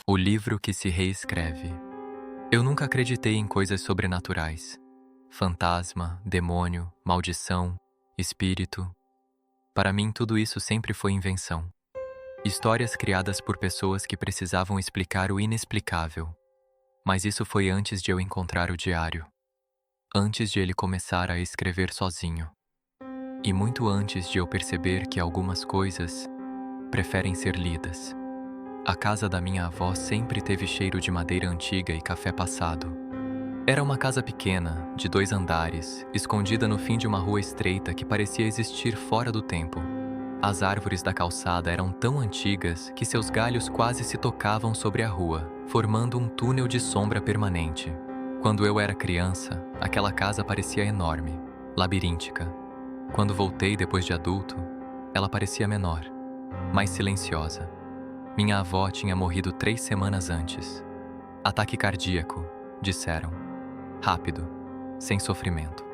O livro que se reescreve. Eu nunca acreditei em coisas sobrenaturais. Fantasma, demônio, maldição, espírito. Para mim, tudo isso sempre foi invenção. Histórias criadas por pessoas que precisavam explicar o inexplicável. Mas isso foi antes de eu encontrar o diário. Antes de ele começar a escrever sozinho. E muito antes de eu perceber que algumas coisas preferem ser lidas. A casa da minha avó sempre teve cheiro de madeira antiga e café passado. Era uma casa pequena, de 2 andares, escondida no fim de uma rua estreita que parecia existir fora do tempo. As árvores da calçada eram tão antigas que seus galhos quase se tocavam sobre a rua, formando um túnel de sombra permanente. Quando eu era criança, aquela casa parecia enorme, labiríntica. Quando voltei depois de adulto, ela parecia menor, mais silenciosa. Minha avó tinha morrido 3 semanas antes. Ataque cardíaco, disseram. Rápido, sem sofrimento.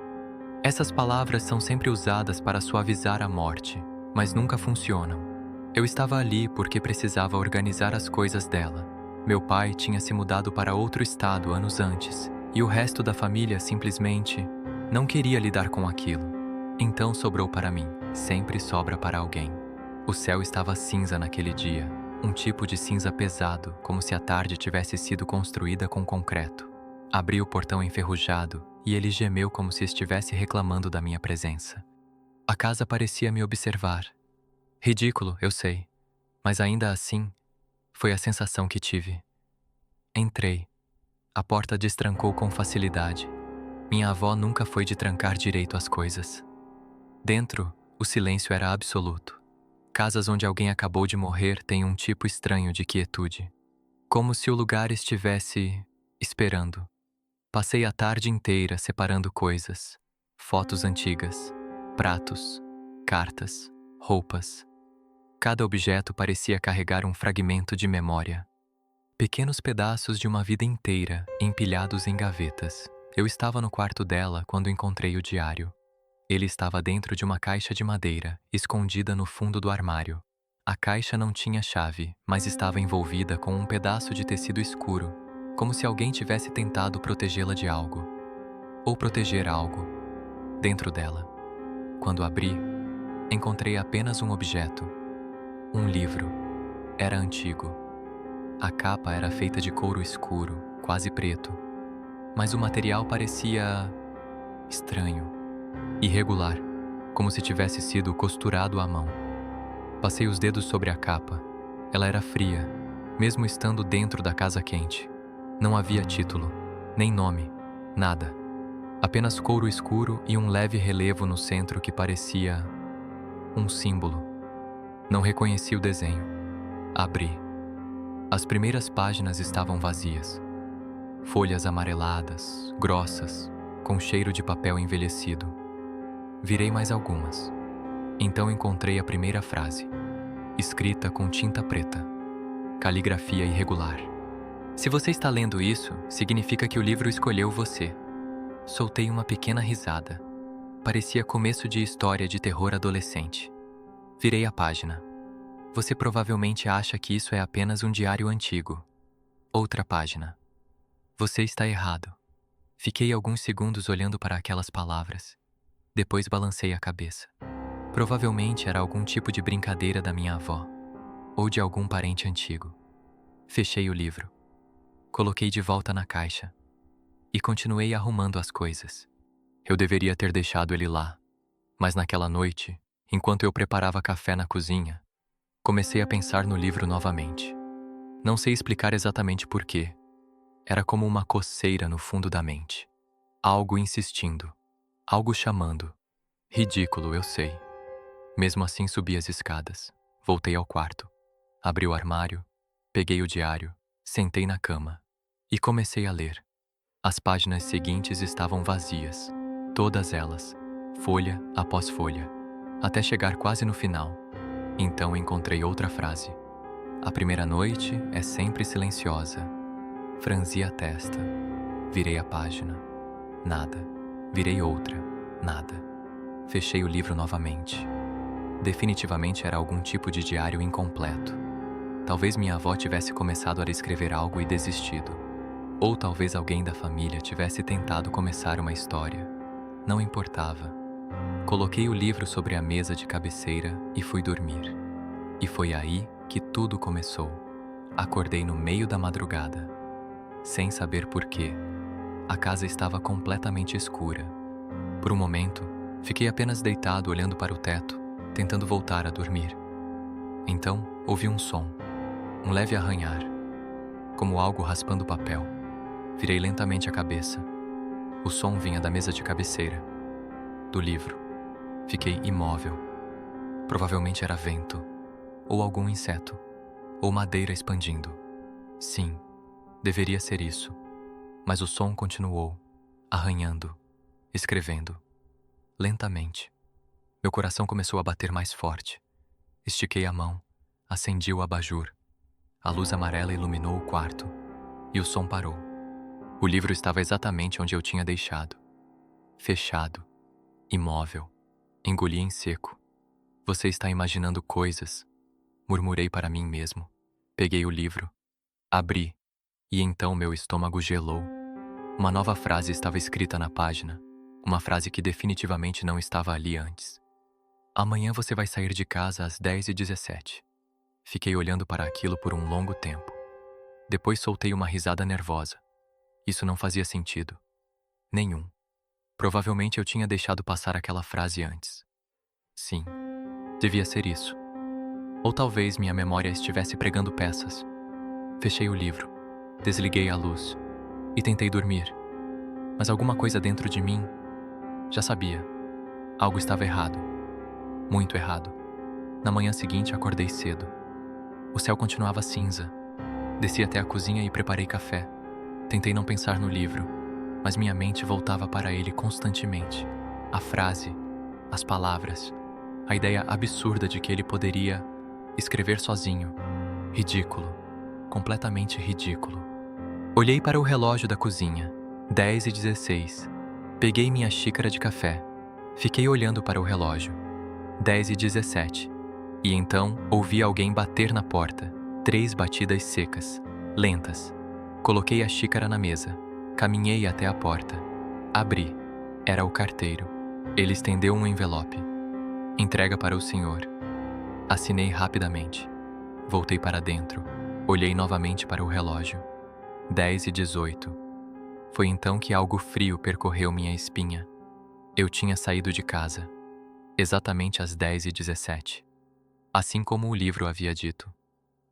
Essas palavras são sempre usadas para suavizar a morte, mas nunca funcionam. Eu estava ali porque precisava organizar as coisas dela. Meu pai tinha se mudado para outro estado anos antes, e o resto da família simplesmente não queria lidar com aquilo. Então sobrou para mim, sempre sobra para alguém. O céu estava cinza naquele dia. Um tipo de cinza pesado, como se a tarde tivesse sido construída com concreto. Abri o portão enferrujado e ele gemeu como se estivesse reclamando da minha presença. A casa parecia me observar. Ridículo, eu sei, mas ainda assim, foi a sensação que tive. Entrei. A porta destrancou com facilidade. Minha avó nunca foi de trancar direito as coisas. Dentro, o silêncio era absoluto. Casas onde alguém acabou de morrer têm um tipo estranho de quietude. Como se o lugar estivesse esperando. Passei a tarde inteira separando coisas. Fotos antigas, pratos, cartas, roupas. Cada objeto parecia carregar um fragmento de memória. Pequenos pedaços de uma vida inteira empilhados em gavetas. Eu estava no quarto dela quando encontrei o diário. Ele estava dentro de uma caixa de madeira, escondida no fundo do armário. A caixa não tinha chave, mas estava envolvida com um pedaço de tecido escuro, como se alguém tivesse tentado protegê-la de algo. Ou proteger algo. Dentro dela. Quando abri, encontrei apenas um objeto. Um livro. Era antigo. A capa era feita de couro escuro, quase preto. Mas o material parecia estranho. Irregular, como se tivesse sido costurado à mão. Passei os dedos sobre a capa. Ela era fria, mesmo estando dentro da casa quente. Não havia título, nem nome, nada. Apenas couro escuro e um leve relevo no centro que parecia um símbolo. Não reconheci o desenho. Abri. As primeiras páginas estavam vazias. Folhas amareladas, grossas, com cheiro de papel envelhecido. Virei mais algumas. Então encontrei a primeira frase, escrita com tinta preta. Caligrafia irregular. Se você está lendo isso, significa que o livro escolheu você. Soltei uma pequena risada. Parecia começo de história de terror adolescente. Virei a página. Você provavelmente acha que isso é apenas um diário antigo. Outra página. Você está errado. Fiquei alguns segundos olhando para aquelas palavras. Depois balancei a cabeça. Provavelmente era algum tipo de brincadeira da minha avó, ou de algum parente antigo. Fechei o livro. Coloquei de volta na caixa. E continuei arrumando as coisas. Eu deveria ter deixado ele lá, mas naquela noite, enquanto eu preparava café na cozinha, comecei a pensar no livro novamente. Não sei explicar exatamente porquê. Era como uma coceira no fundo da mente. Algo insistindo. Algo chamando. Ridículo, eu sei. Mesmo assim subi as escadas. Voltei ao quarto. Abri o armário. Peguei o diário. Sentei na cama. E comecei a ler. As páginas seguintes estavam vazias. Todas elas. Folha após folha. Até chegar quase no final. Então encontrei outra frase. A primeira noite é sempre silenciosa. Franzi a testa. Virei a página. Nada. Virei outra. Nada. Fechei o livro novamente. Definitivamente era algum tipo de diário incompleto. Talvez minha avó tivesse começado a escrever algo e desistido. Ou talvez alguém da família tivesse tentado começar uma história. Não importava. Coloquei o livro sobre a mesa de cabeceira e fui dormir. E foi aí que tudo começou. Acordei no meio da madrugada. Sem saber porquê. A casa estava completamente escura. Por um momento, fiquei apenas deitado olhando para o teto, tentando voltar a dormir. Então, ouvi um som, um leve arranhar, como algo raspando papel. Virei lentamente a cabeça. O som vinha da mesa de cabeceira, do livro. Fiquei imóvel. Provavelmente era vento, ou algum inseto, ou madeira expandindo. Sim, deveria ser isso. Mas o som continuou, arranhando, escrevendo, lentamente. Meu coração começou a bater mais forte. Estiquei a mão, acendi o abajur. A luz amarela iluminou o quarto, e o som parou. O livro estava exatamente onde eu tinha deixado. Fechado, imóvel. Engoli em seco. Você está imaginando coisas, murmurei para mim mesmo. Peguei o livro, abri, e então meu estômago gelou. Uma nova frase estava escrita na página, uma frase que definitivamente não estava ali antes. Amanhã você vai sair de casa às 10h17. Fiquei olhando para aquilo por um longo tempo. Depois soltei uma risada nervosa. Isso não fazia sentido. Nenhum. Provavelmente eu tinha deixado passar aquela frase antes. Sim, devia ser isso. Ou talvez minha memória estivesse pregando peças. Fechei o livro, desliguei a luz e tentei dormir. Mas alguma coisa dentro de mim já sabia. Algo estava errado. Muito errado. Na manhã seguinte acordei cedo. O céu continuava cinza. Desci até a cozinha e preparei café. Tentei não pensar no livro, mas minha mente voltava para ele constantemente. A frase, as palavras, a ideia absurda de que ele poderia escrever sozinho. Ridículo. Completamente ridículo. Olhei para o relógio da cozinha. 10h16. Peguei minha xícara de café. Fiquei olhando para o relógio. 10h17. E então ouvi alguém bater na porta. 3 batidas secas, lentas. Coloquei a xícara na mesa. Caminhei até a porta. Abri. Era o carteiro. Ele estendeu um envelope. Entrega para o senhor. Assinei rapidamente. Voltei para dentro. Olhei novamente para o relógio. 10h18. Foi então que algo frio percorreu minha espinha. Eu tinha saído de casa. Exatamente às 10h17. Assim como o livro havia dito.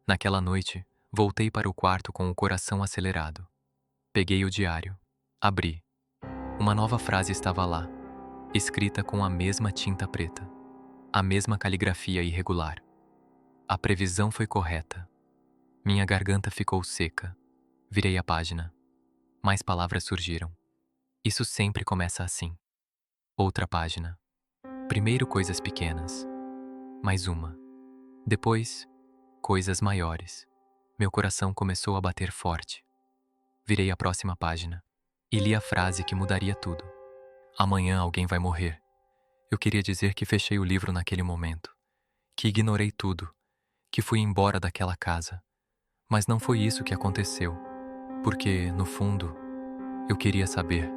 Naquela noite, voltei para o quarto com o coração acelerado. Peguei o diário. Abri. Uma nova frase estava lá, escrita com a mesma tinta preta. A mesma caligrafia irregular. A previsão foi correta. Minha garganta ficou seca. Virei a página. Mais palavras surgiram. Isso sempre começa assim. Outra página. Primeiro coisas pequenas. Mais uma. Depois, coisas maiores. Meu coração começou a bater forte. Virei a próxima página e li a frase que mudaria tudo. Amanhã alguém vai morrer. Eu queria dizer que fechei o livro naquele momento, que ignorei tudo, que fui embora daquela casa. Mas não foi isso que aconteceu, porque, no fundo, eu queria saber.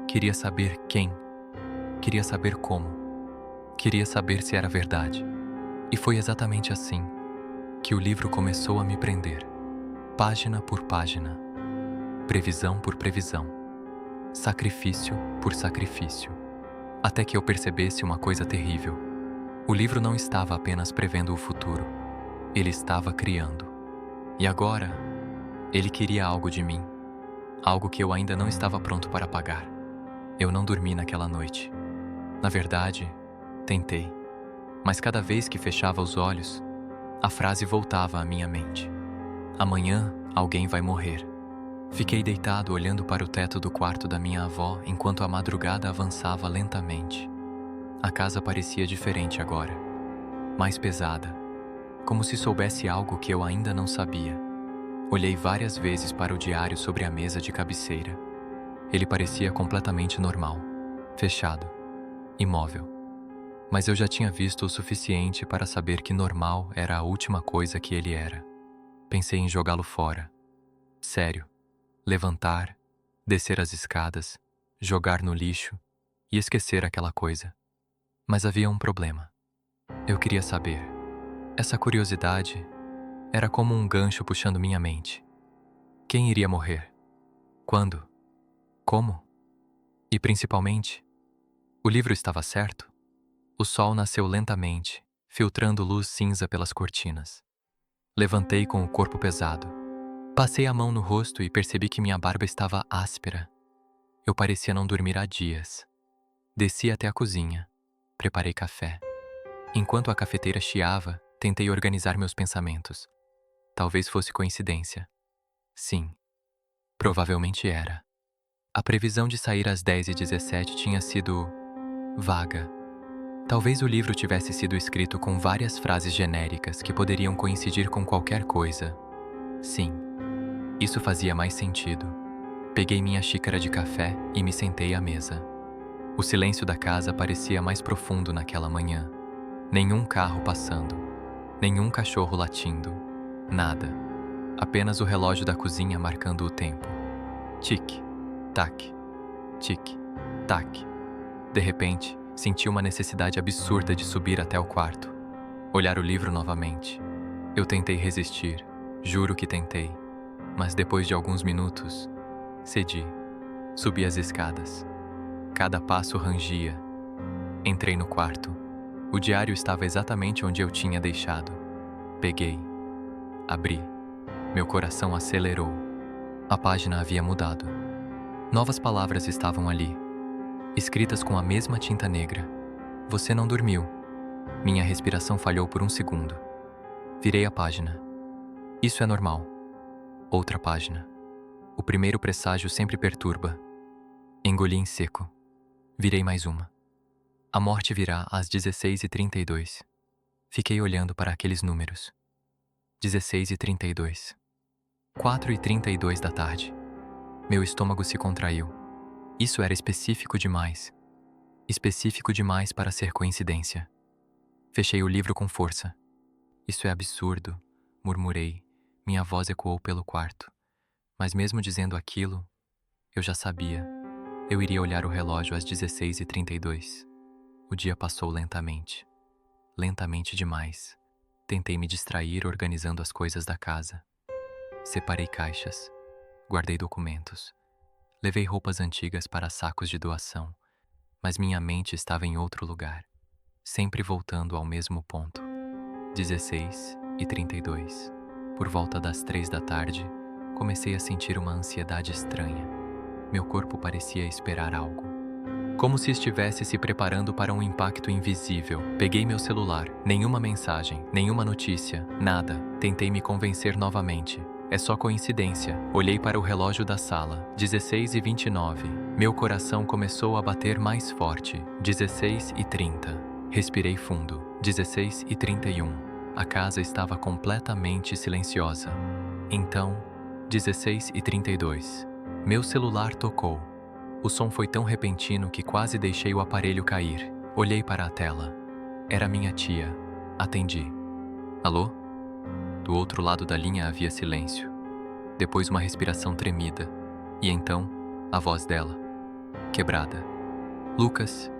Queria saber quem. Queria saber como. Queria saber se era verdade. E foi exatamente assim que o livro começou a me prender, página por página, previsão por previsão, sacrifício por sacrifício, até que eu percebesse uma coisa terrível. O livro não estava apenas prevendo o futuro, ele estava criando. E agora, ele queria algo de mim, algo que eu ainda não estava pronto para pagar. Eu não dormi naquela noite. Na verdade, tentei, mas cada vez que fechava os olhos, a frase voltava à minha mente. Amanhã, alguém vai morrer. Fiquei deitado olhando para o teto do quarto da minha avó enquanto a madrugada avançava lentamente. A casa parecia diferente agora, mais pesada, como se soubesse algo que eu ainda não sabia. Olhei várias vezes para o diário sobre a mesa de cabeceira. Ele parecia completamente normal, fechado, imóvel. Mas eu já tinha visto o suficiente para saber que normal era a última coisa que ele era. Pensei em jogá-lo fora. Sério. Levantar, descer as escadas, jogar no lixo e esquecer aquela coisa. Mas havia um problema. Eu queria saber. Essa curiosidade era como um gancho puxando minha mente. Quem iria morrer? Quando? Como? E principalmente, o livro estava certo? O sol nasceu lentamente, filtrando luz cinza pelas cortinas. Levantei com o corpo pesado. Passei a mão no rosto e percebi que minha barba estava áspera. Eu parecia não dormir há dias. Desci até a cozinha. Preparei café. Enquanto a cafeteira chiava, tentei organizar meus pensamentos. Talvez fosse coincidência. Sim, provavelmente era. A previsão de sair às 10h17 tinha sido vaga. Talvez o livro tivesse sido escrito com várias frases genéricas que poderiam coincidir com qualquer coisa. Sim, isso fazia mais sentido. Peguei minha xícara de café e me sentei à mesa. O silêncio da casa parecia mais profundo naquela manhã. Nenhum carro passando, nenhum cachorro latindo, nada. Apenas o relógio da cozinha marcando o tempo. Tic, tac, tic, tac. De repente, senti uma necessidade absurda de subir até o quarto. Olhar o livro novamente. Eu tentei resistir, juro que tentei. Mas depois de alguns minutos, cedi. Subi as escadas. Cada passo rangia. Entrei no quarto. O diário estava exatamente onde eu tinha deixado. Peguei. Abri. Meu coração acelerou. A página havia mudado. Novas palavras estavam ali, escritas com a mesma tinta negra. Você não dormiu. Minha respiração falhou por um segundo. Virei a página. Isso é normal. Outra página. O primeiro presságio sempre perturba. Engoli em seco. Virei mais uma. A morte virá às 16h32. Fiquei olhando para aqueles números. 16h32. 4h32 da tarde. Meu estômago se contraiu. Isso era específico demais. Específico demais para ser coincidência. Fechei o livro com força. Isso é absurdo, murmurei. Minha voz ecoou pelo quarto. Mas mesmo dizendo aquilo, eu já sabia. Eu iria olhar o relógio às 16h32. O dia passou lentamente. Lentamente demais. Tentei me distrair organizando as coisas da casa. Separei caixas. Guardei documentos. Levei roupas antigas para sacos de doação. Mas minha mente estava em outro lugar. Sempre voltando ao mesmo ponto. 16h32. Por volta das 3 da tarde, comecei a sentir uma ansiedade estranha. Meu corpo parecia esperar algo. Como se estivesse se preparando para um impacto invisível. Peguei meu celular. Nenhuma mensagem, nenhuma notícia, nada. Tentei me convencer novamente. É só coincidência. Olhei para o relógio da sala. 16h29. Meu coração começou a bater mais forte. 16h30. Respirei fundo. 16h31. A casa estava completamente silenciosa. Então, 16h32. Meu celular tocou. O som foi tão repentino que quase deixei o aparelho cair. Olhei para a tela. Era minha tia. Atendi. Alô? Do outro lado da linha havia silêncio. Depois uma respiração tremida. E então, a voz dela. Quebrada. Lucas,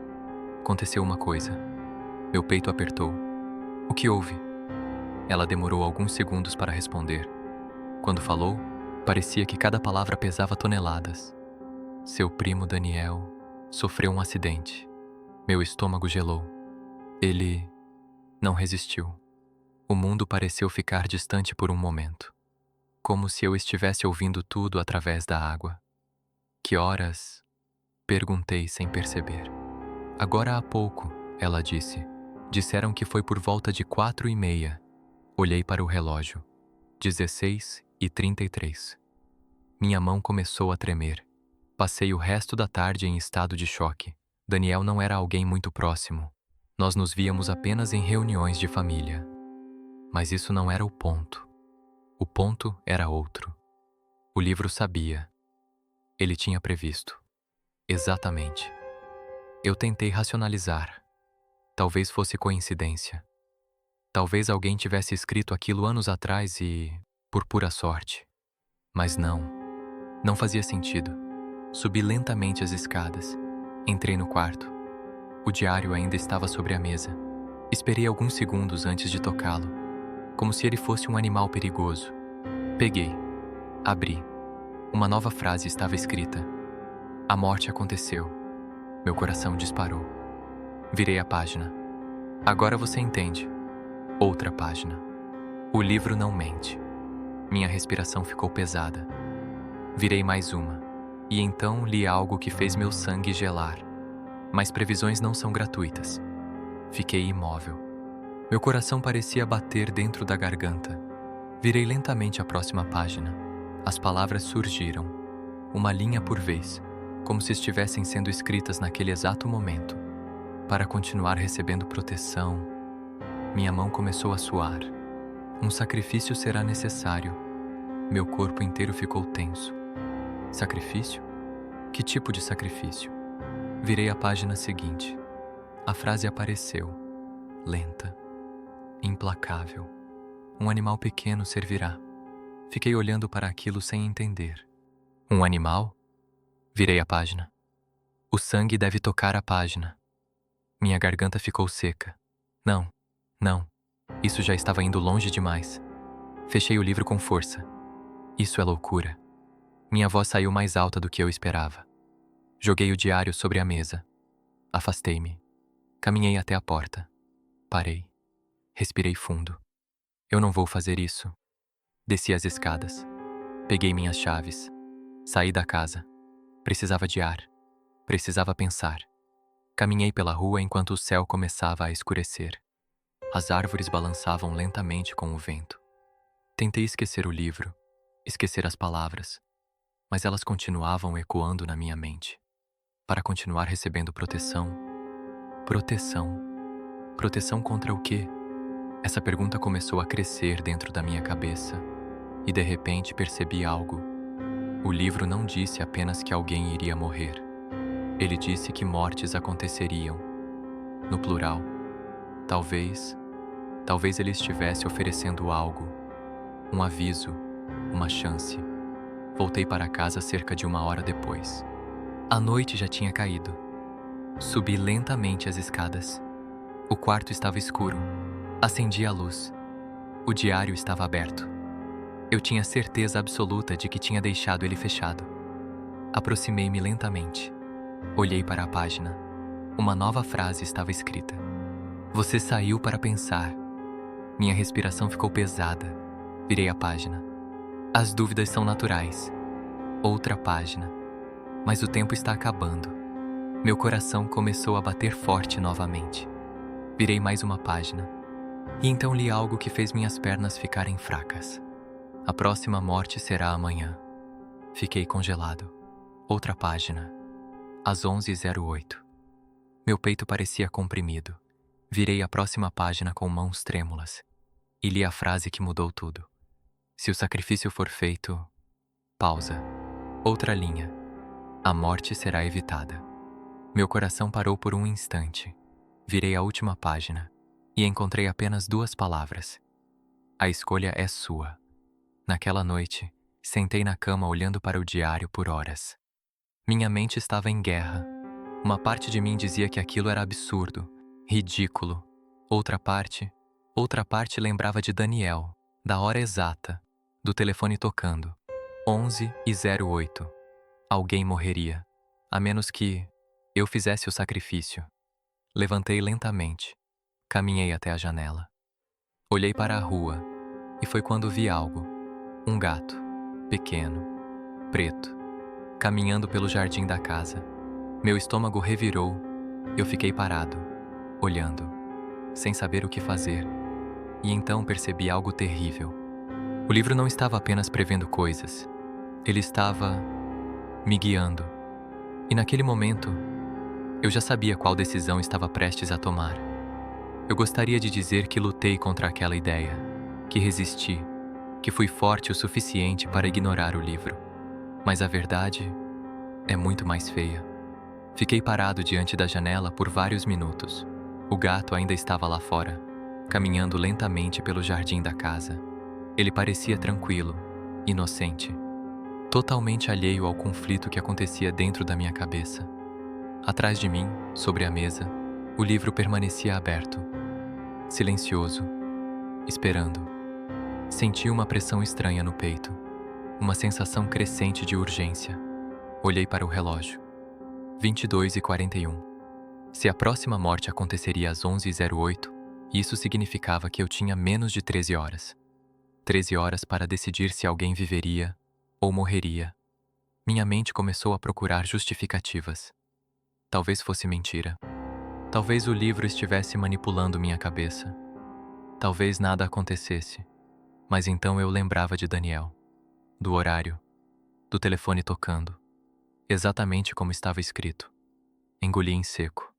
aconteceu uma coisa. Meu peito apertou. O que houve? Ela demorou alguns segundos para responder. Quando falou, parecia que cada palavra pesava toneladas. Seu primo Daniel sofreu um acidente. Meu estômago gelou. Ele não resistiu. O mundo pareceu ficar distante por um momento. Como se eu estivesse ouvindo tudo através da água. Que horas? Perguntei sem perceber. Agora há pouco, ela disse. Disseram que foi por volta de 4h30. Olhei para o relógio. 16h33. Minha mão começou a tremer. Passei o resto da tarde em estado de choque. Daniel não era alguém muito próximo. Nós nos víamos apenas em reuniões de família. Mas isso não era o ponto. O ponto era outro. O livro sabia. Ele tinha previsto. Exatamente. Eu tentei racionalizar. Talvez fosse coincidência. Talvez alguém tivesse escrito aquilo anos atrás e por pura sorte. Mas não fazia sentido. Subi lentamente as escadas. Entrei no quarto. O diário ainda estava sobre a mesa. Esperei alguns segundos antes de tocá-lo, como se ele fosse um animal perigoso. Peguei. Abri. Uma nova frase estava escrita. A morte aconteceu. Meu coração disparou. Virei a página. Agora você entende. Outra página. O livro não mente. Minha respiração ficou pesada. Virei mais uma. E então li algo que fez meu sangue gelar. Mas previsões não são gratuitas. Fiquei imóvel. Meu coração parecia bater dentro da garganta. Virei lentamente a próxima página. As palavras surgiram, uma linha por vez, como se estivessem sendo escritas naquele exato momento. Para continuar recebendo proteção, minha mão começou a suar. Um sacrifício será necessário. Meu corpo inteiro ficou tenso. Sacrifício? Que tipo de sacrifício? Virei a página seguinte. A frase apareceu, lenta, implacável. Um animal pequeno servirá. Fiquei olhando para aquilo sem entender. Um animal? Virei a página. O sangue deve tocar a página. Minha garganta ficou seca. Não. Isso já estava indo longe demais. Fechei o livro com força. Isso é loucura. Minha voz saiu mais alta do que eu esperava. Joguei o diário sobre a mesa. Afastei-me. Caminhei até a porta. Parei. Respirei fundo. Eu não vou fazer isso. Desci as escadas. Peguei minhas chaves. Saí da casa. Precisava de ar. Precisava pensar. Caminhei pela rua enquanto o céu começava a escurecer. As árvores balançavam lentamente com o vento. Tentei esquecer o livro, esquecer as palavras, mas elas continuavam ecoando na minha mente. Para continuar recebendo proteção. Proteção? Proteção contra o quê? Essa pergunta começou a crescer dentro da minha cabeça e de repente percebi algo. O livro não disse apenas que alguém iria morrer. Ele disse que mortes aconteceriam. No plural. Talvez ele estivesse oferecendo algo. Um aviso, uma chance. Voltei para casa cerca de 1 hora depois. A noite já tinha caído. Subi lentamente as escadas. O quarto estava escuro. Acendi a luz. O diário estava aberto. Eu tinha certeza absoluta de que tinha deixado ele fechado. Aproximei-me lentamente. Olhei para a página. Uma nova frase estava escrita. Você saiu para pensar. Minha respiração ficou pesada. Virei a página. As dúvidas são naturais. Outra página. Mas o tempo está acabando. Meu coração começou a bater forte novamente. Virei mais uma página. E então li algo que fez minhas pernas ficarem fracas. A próxima morte será amanhã. Fiquei congelado. Outra página. Às 11h08. Meu peito parecia comprimido. Virei a próxima página com mãos trêmulas. E li a frase que mudou tudo. Se o sacrifício for feito... Pausa. Outra linha. A morte será evitada. Meu coração parou por um instante. Virei a última página. E encontrei apenas 2 palavras. A escolha é sua. Naquela noite, sentei na cama olhando para o diário por horas. Minha mente estava em guerra. Uma parte de mim dizia que aquilo era absurdo, ridículo. Outra parte lembrava de Daniel, da hora exata, do telefone tocando. 11h08. Alguém morreria, a menos que eu fizesse o sacrifício. Levantei lentamente. Caminhei até a janela. Olhei para a rua e foi quando vi algo. Um gato, pequeno, preto, caminhando pelo jardim da casa. Meu estômago revirou. Eu fiquei parado, olhando, sem saber o que fazer. E então percebi algo terrível. O livro não estava apenas prevendo coisas. Ele estava me guiando. E naquele momento, eu já sabia qual decisão estava prestes a tomar. Eu gostaria de dizer que lutei contra aquela ideia, que resisti, que fui forte o suficiente para ignorar o livro. Mas a verdade é muito mais feia. Fiquei parado diante da janela por vários minutos. O gato ainda estava lá fora, caminhando lentamente pelo jardim da casa. Ele parecia tranquilo, inocente, totalmente alheio ao conflito que acontecia dentro da minha cabeça. Atrás de mim, sobre a mesa, o livro permanecia aberto, silencioso, esperando. Senti uma pressão estranha no peito, uma sensação crescente de urgência. Olhei para o relógio. 22h41. Se a próxima morte aconteceria às 11h08, isso significava que eu tinha menos de 13 horas. 13 horas para decidir se alguém viveria ou morreria. Minha mente começou a procurar justificativas. Talvez fosse mentira. Talvez o livro estivesse manipulando minha cabeça. Talvez nada acontecesse. Mas então eu lembrava de Daniel, do horário, do telefone tocando, exatamente como estava escrito. Engoli em seco.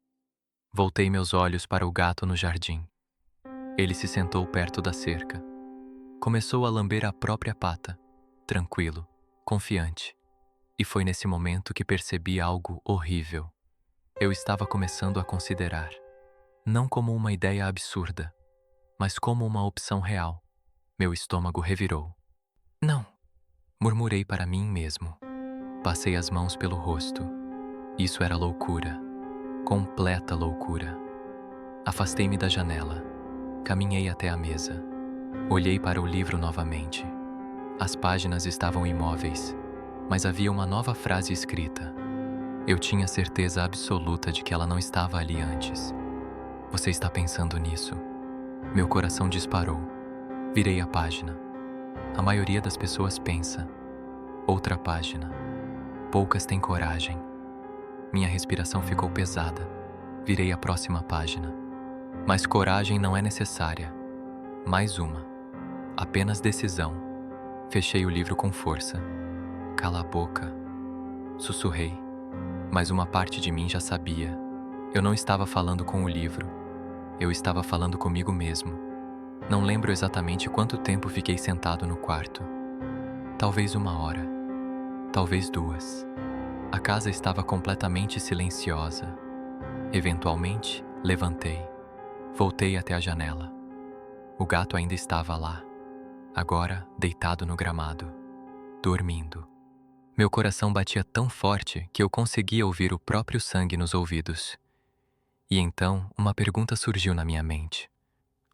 Voltei meus olhos para o gato no jardim. Ele se sentou perto da cerca. Começou a lamber a própria pata, tranquilo, confiante. E foi nesse momento que percebi algo horrível. Eu estava começando a considerar, não como uma ideia absurda, mas como uma opção real. Meu estômago revirou. Não, murmurei para mim mesmo. Passei as mãos pelo rosto. Isso era loucura. Completa loucura. Afastei-me da janela. Caminhei até a mesa. Olhei para o livro novamente. As páginas estavam imóveis, mas havia uma nova frase escrita. Eu tinha certeza absoluta de que ela não estava ali antes. Você está pensando nisso? Meu coração disparou. Virei a página. A maioria das pessoas pensa. Outra página. Poucas têm coragem. Minha respiração ficou pesada. Virei a próxima página. Mas coragem não é necessária. Mais uma. Apenas decisão. Fechei o livro com força. Cala a boca. Sussurrei. Mas uma parte de mim já sabia. Eu não estava falando com o livro. Eu estava falando comigo mesmo. Não lembro exatamente quanto tempo fiquei sentado no quarto. Talvez 1 hora. Talvez 2. A casa estava completamente silenciosa. Eventualmente, levantei. Voltei até a janela. O gato ainda estava lá. Agora, deitado no gramado. Dormindo. Meu coração batia tão forte que eu conseguia ouvir o próprio sangue nos ouvidos. E então, uma pergunta surgiu na minha mente.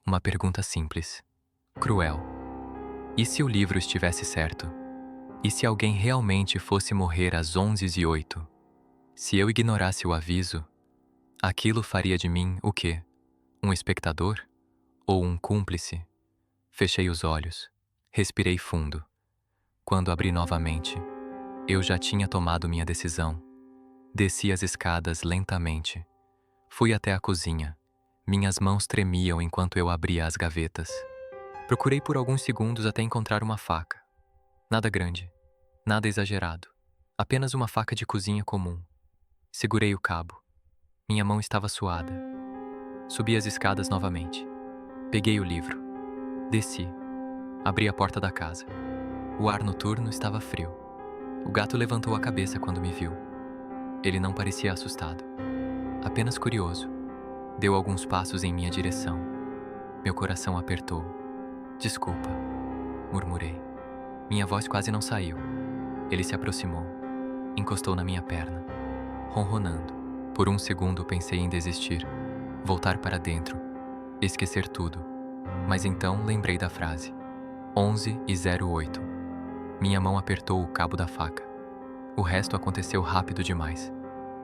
Uma pergunta simples, cruel. E se o livro estivesse certo? E se alguém realmente fosse morrer às 11h08? Se eu ignorasse o aviso, aquilo faria de mim o quê? Um espectador? Ou um cúmplice? Fechei os olhos, respirei fundo. Quando abri novamente, eu já tinha tomado minha decisão. Desci as escadas lentamente. Fui até a cozinha. Minhas mãos tremiam enquanto eu abria as gavetas. Procurei por alguns segundos até encontrar uma faca. Nada grande, nada exagerado. Apenas uma faca de cozinha comum. Segurei o cabo. Minha mão estava suada. Subi as escadas novamente. Peguei o livro. Desci. Abri a porta da casa. O ar noturno estava frio. O gato levantou a cabeça quando me viu. Ele não parecia assustado. Apenas curioso. Deu alguns passos em minha direção. Meu coração apertou. Desculpa, murmurei. Minha voz quase não saiu. Ele se aproximou. Encostou na minha perna. Ronronando. Por um segundo pensei em desistir. Voltar para dentro. Esquecer tudo. Mas então lembrei da frase. 11h08. Minha mão apertou o cabo da faca. O resto aconteceu rápido demais.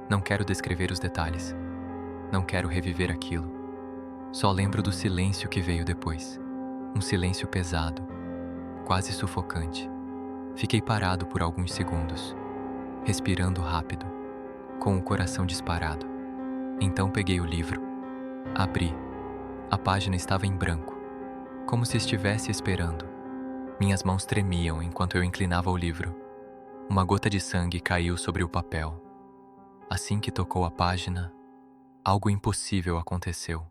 Não quero descrever os detalhes. Não quero reviver aquilo. Só lembro do silêncio que veio depois. Um silêncio pesado, quase sufocante. Fiquei parado por alguns segundos, respirando rápido, com o coração disparado. Então peguei o livro. Abri. A página estava em branco, como se estivesse esperando. Minhas mãos tremiam enquanto eu inclinava o livro. Uma gota de sangue caiu sobre o papel. Assim que tocou a página, algo impossível aconteceu.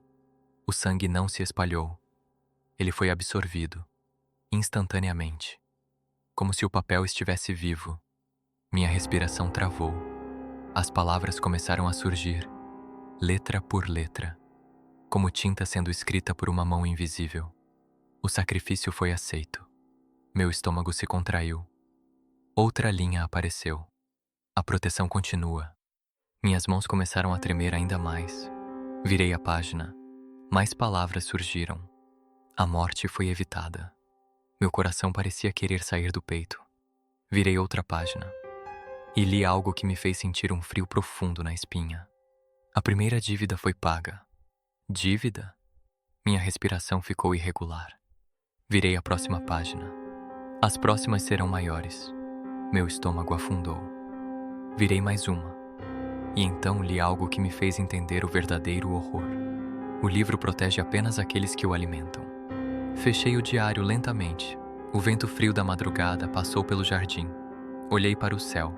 O sangue não se espalhou. Ele foi absorvido, instantaneamente, como se o papel estivesse vivo. Minha respiração travou. As palavras começaram a surgir, letra por letra, como tinta sendo escrita por uma mão invisível. O sacrifício foi aceito. Meu estômago se contraiu. Outra linha apareceu. A proteção continua. Minhas mãos começaram a tremer ainda mais. Virei a página. Mais palavras surgiram. A morte foi evitada. Meu coração parecia querer sair do peito. Virei outra página. E li algo que me fez sentir um frio profundo na espinha. A primeira dívida foi paga. Dívida? Minha respiração ficou irregular. Virei a próxima página. As próximas serão maiores. Meu estômago afundou. Virei mais uma. E então li algo que me fez entender o verdadeiro horror. O livro protege apenas aqueles que o alimentam. Fechei o diário lentamente. O vento frio da madrugada passou pelo jardim. Olhei para o céu.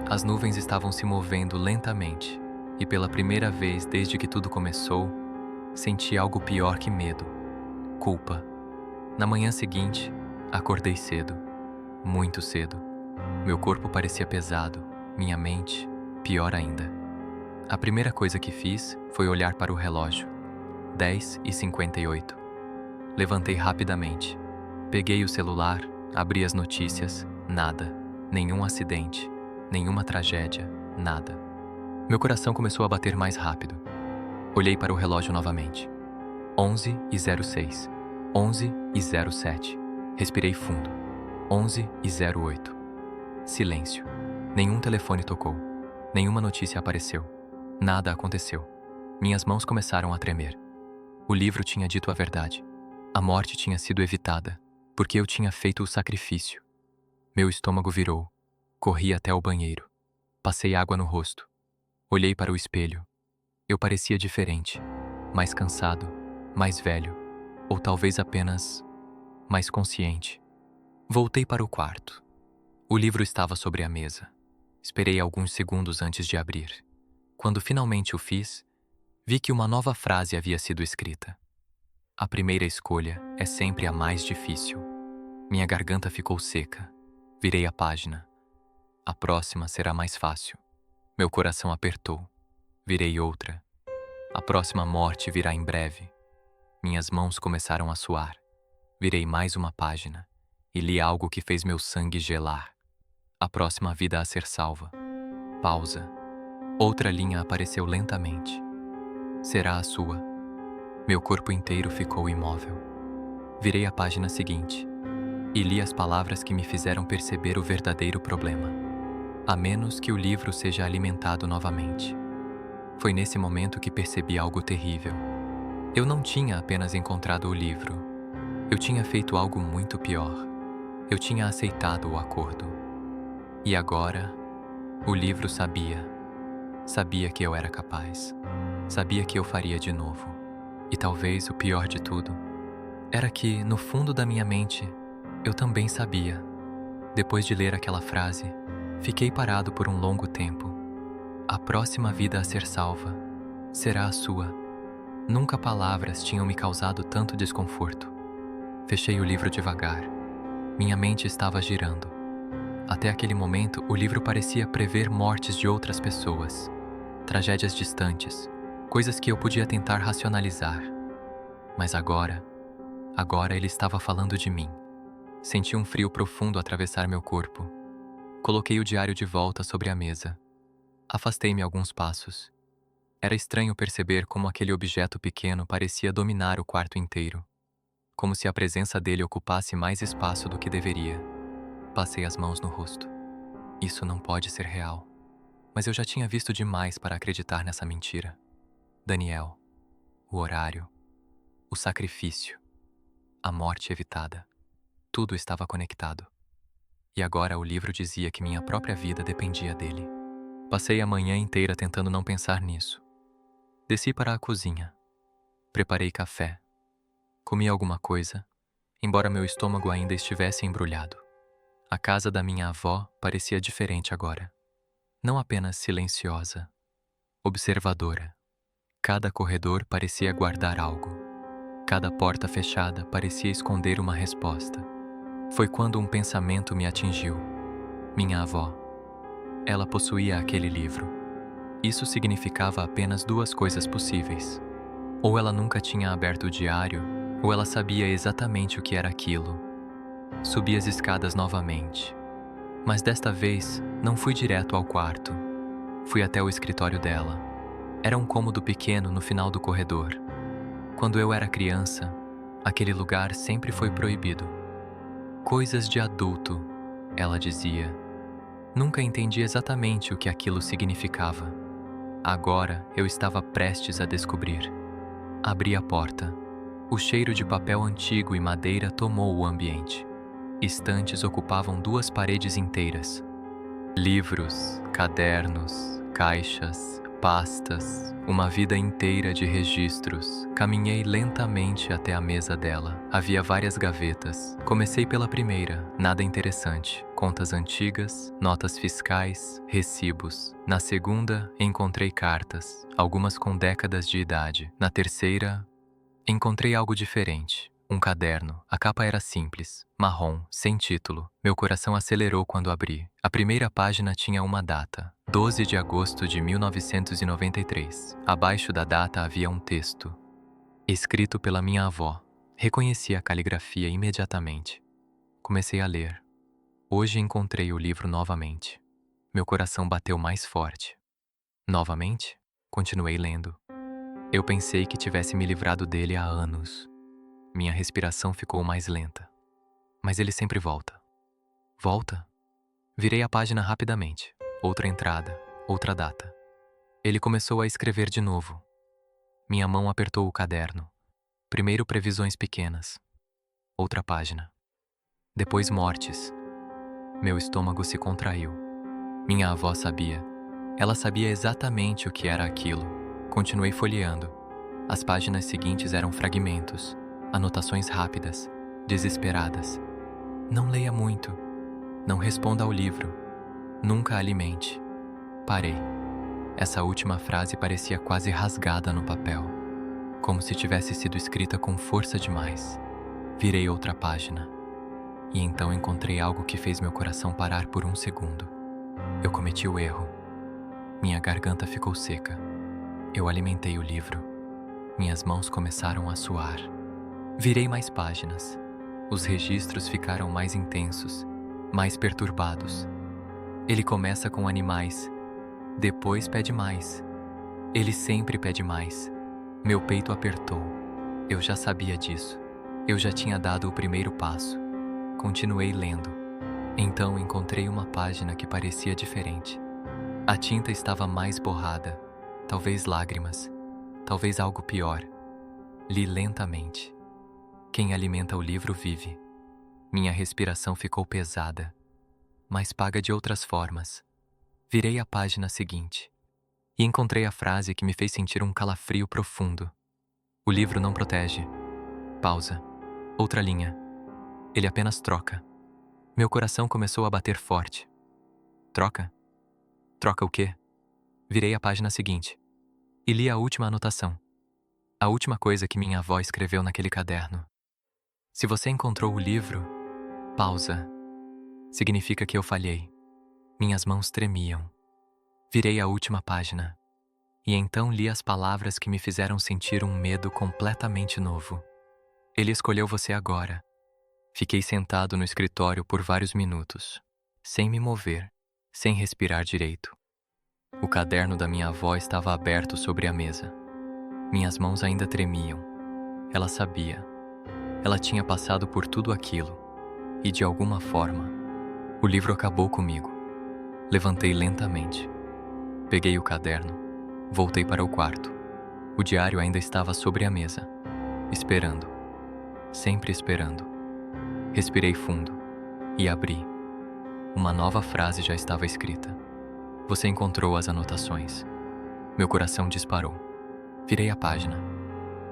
As nuvens estavam se movendo lentamente. E pela primeira vez desde que tudo começou, senti algo pior que medo. Culpa. Na manhã seguinte, acordei cedo. Muito cedo. Meu corpo parecia pesado. Minha mente, pior ainda. A primeira coisa que fiz foi olhar para o relógio. 10h58. Levantei rapidamente. Peguei o celular, abri as notícias. Nada. Nenhum acidente. Nenhuma tragédia. Nada. Meu coração começou a bater mais rápido. Olhei para o relógio novamente. 11h06. 11h07. Respirei fundo. 11h08. Silêncio. Nenhum telefone tocou. Nenhuma notícia apareceu. Nada aconteceu. Minhas mãos começaram a tremer. O livro tinha dito a verdade. A morte tinha sido evitada, porque eu tinha feito o sacrifício. Meu estômago virou. Corri até o banheiro. Passei água no rosto. Olhei para o espelho. Eu parecia diferente, mais cansado, mais velho, ou talvez apenas mais consciente. Voltei para o quarto. O livro estava sobre a mesa. Esperei alguns segundos antes de abrir. Quando finalmente o fiz, vi que uma nova frase havia sido escrita. A primeira escolha é sempre a mais difícil. Minha garganta ficou seca. Virei a página. A próxima será mais fácil. Meu coração apertou. Virei outra. A próxima morte virá em breve. Minhas mãos começaram a suar. Virei mais uma página e li algo que fez meu sangue gelar. A próxima vida a ser salva. Pausa. Outra linha apareceu lentamente. Será a sua. Meu corpo inteiro ficou imóvel. Virei a página seguinte e li as palavras que me fizeram perceber o verdadeiro problema. A menos que o livro seja alimentado novamente. Foi nesse momento que percebi algo terrível. Eu não tinha apenas encontrado o livro. Eu tinha feito algo muito pior. Eu tinha aceitado o acordo. E agora, o livro sabia. Sabia que eu era capaz. Sabia que eu faria de novo. E talvez o pior de tudo era que, no fundo da minha mente, eu também sabia. Depois de ler aquela frase, fiquei parado por um longo tempo. A próxima vida a ser salva será a sua. Nunca palavras tinham me causado tanto desconforto. Fechei o livro devagar. Minha mente estava girando. Até aquele momento, o livro parecia prever mortes de outras pessoas, tragédias distantes, coisas que eu podia tentar racionalizar. Mas agora ele estava falando de mim. Senti um frio profundo atravessar meu corpo. Coloquei o diário de volta sobre a mesa. Afastei-me alguns passos. Era estranho perceber como aquele objeto pequeno parecia dominar o quarto inteiro, como se a presença dele ocupasse mais espaço do que deveria. Passei as mãos no rosto. Isso não pode ser real. Mas eu já tinha visto demais para acreditar nessa mentira. Daniel, o horário, o sacrifício, a morte evitada. Tudo estava conectado. E agora o livro dizia que minha própria vida dependia dele. Passei a manhã inteira tentando não pensar nisso. Desci para a cozinha. Preparei café. Comi alguma coisa, embora meu estômago ainda estivesse embrulhado. A casa da minha avó parecia diferente agora. Não apenas silenciosa, observadora. Cada corredor parecia guardar algo. Cada porta fechada parecia esconder uma resposta. Foi quando um pensamento me atingiu. Minha avó. Ela possuía aquele livro. Isso significava apenas duas coisas possíveis. Ou ela nunca tinha aberto o diário, ou ela sabia exatamente o que era aquilo. Subi as escadas novamente, mas desta vez não fui direto ao quarto. Fui até o escritório dela. Era um cômodo pequeno no final do corredor. Quando eu era criança, aquele lugar sempre foi proibido. Coisas de adulto, ela dizia. Nunca entendi exatamente o que aquilo significava. Agora eu estava prestes a descobrir. Abri a porta. O cheiro de papel antigo e madeira tomou o ambiente. Estantes ocupavam 2 paredes inteiras. Livros, cadernos, caixas, pastas, uma vida inteira de registros. Caminhei lentamente até a mesa dela. Havia várias gavetas. Comecei pela primeira, nada interessante. Contas antigas, notas fiscais, recibos. Na segunda, encontrei cartas, algumas com décadas de idade. Na terceira, encontrei algo diferente. Um caderno. A capa era simples, marrom, sem título. Meu coração acelerou quando abri. A primeira página tinha uma data: 12 de agosto de 1993. Abaixo da data havia um texto, escrito pela minha avó. Reconheci a caligrafia imediatamente. Comecei a ler. Hoje encontrei o livro novamente. Meu coração bateu mais forte. Novamente? Continuei lendo. Eu pensei que tivesse me livrado dele há anos. Minha respiração ficou mais lenta. Mas ele sempre volta. Volta? Virei a página rapidamente. Outra entrada, outra data. Ele começou a escrever de novo. Minha mão apertou o caderno. Primeiro previsões pequenas. Outra página. Depois mortes. Meu estômago se contraiu. Minha avó sabia. Ela sabia exatamente o que era aquilo. Continuei folheando. As páginas seguintes eram fragmentos. Anotações rápidas, desesperadas. Não leia muito. Não responda ao livro. Nunca alimente. Parei. Essa última frase parecia quase rasgada no papel, como se tivesse sido escrita com força demais. Virei outra página. E então encontrei algo que fez meu coração parar por um segundo. Eu cometi o erro. Minha garganta ficou seca. Eu alimentei o livro. Minhas mãos começaram a suar. Virei mais páginas. Os registros ficaram mais intensos, mais perturbados. Ele começa com animais, depois pede mais. Ele sempre pede mais. Meu peito apertou. Eu já sabia disso. Eu já tinha dado o primeiro passo. Continuei lendo. Então encontrei uma página que parecia diferente. A tinta estava mais borrada, talvez lágrimas, talvez algo pior. Li lentamente. Quem alimenta o livro vive. Minha respiração ficou pesada, mas paga de outras formas. Virei a página seguinte e encontrei a frase que me fez sentir um calafrio profundo. O livro não protege. Pausa. Outra linha. Ele apenas troca. Meu coração começou a bater forte. Troca? Troca o quê? Virei a página seguinte e li a última anotação. A última coisa que minha avó escreveu naquele caderno. Se você encontrou o livro, pausa. Significa que eu falhei. Minhas mãos tremiam. Virei a última página. E então li as palavras que me fizeram sentir um medo completamente novo. Ele escolheu você agora. Fiquei sentado no escritório por vários minutos, sem me mover, sem respirar direito. O caderno da minha avó estava aberto sobre a mesa. Minhas mãos ainda tremiam. Ela sabia. Ela tinha passado por tudo aquilo. E de alguma forma, o livro acabou comigo. Levantei lentamente. Peguei o caderno. Voltei para o quarto. O diário ainda estava sobre a mesa. Esperando. Sempre esperando. Respirei fundo. E abri. Uma nova frase já estava escrita. Você encontrou as anotações. Meu coração disparou. Virei a página.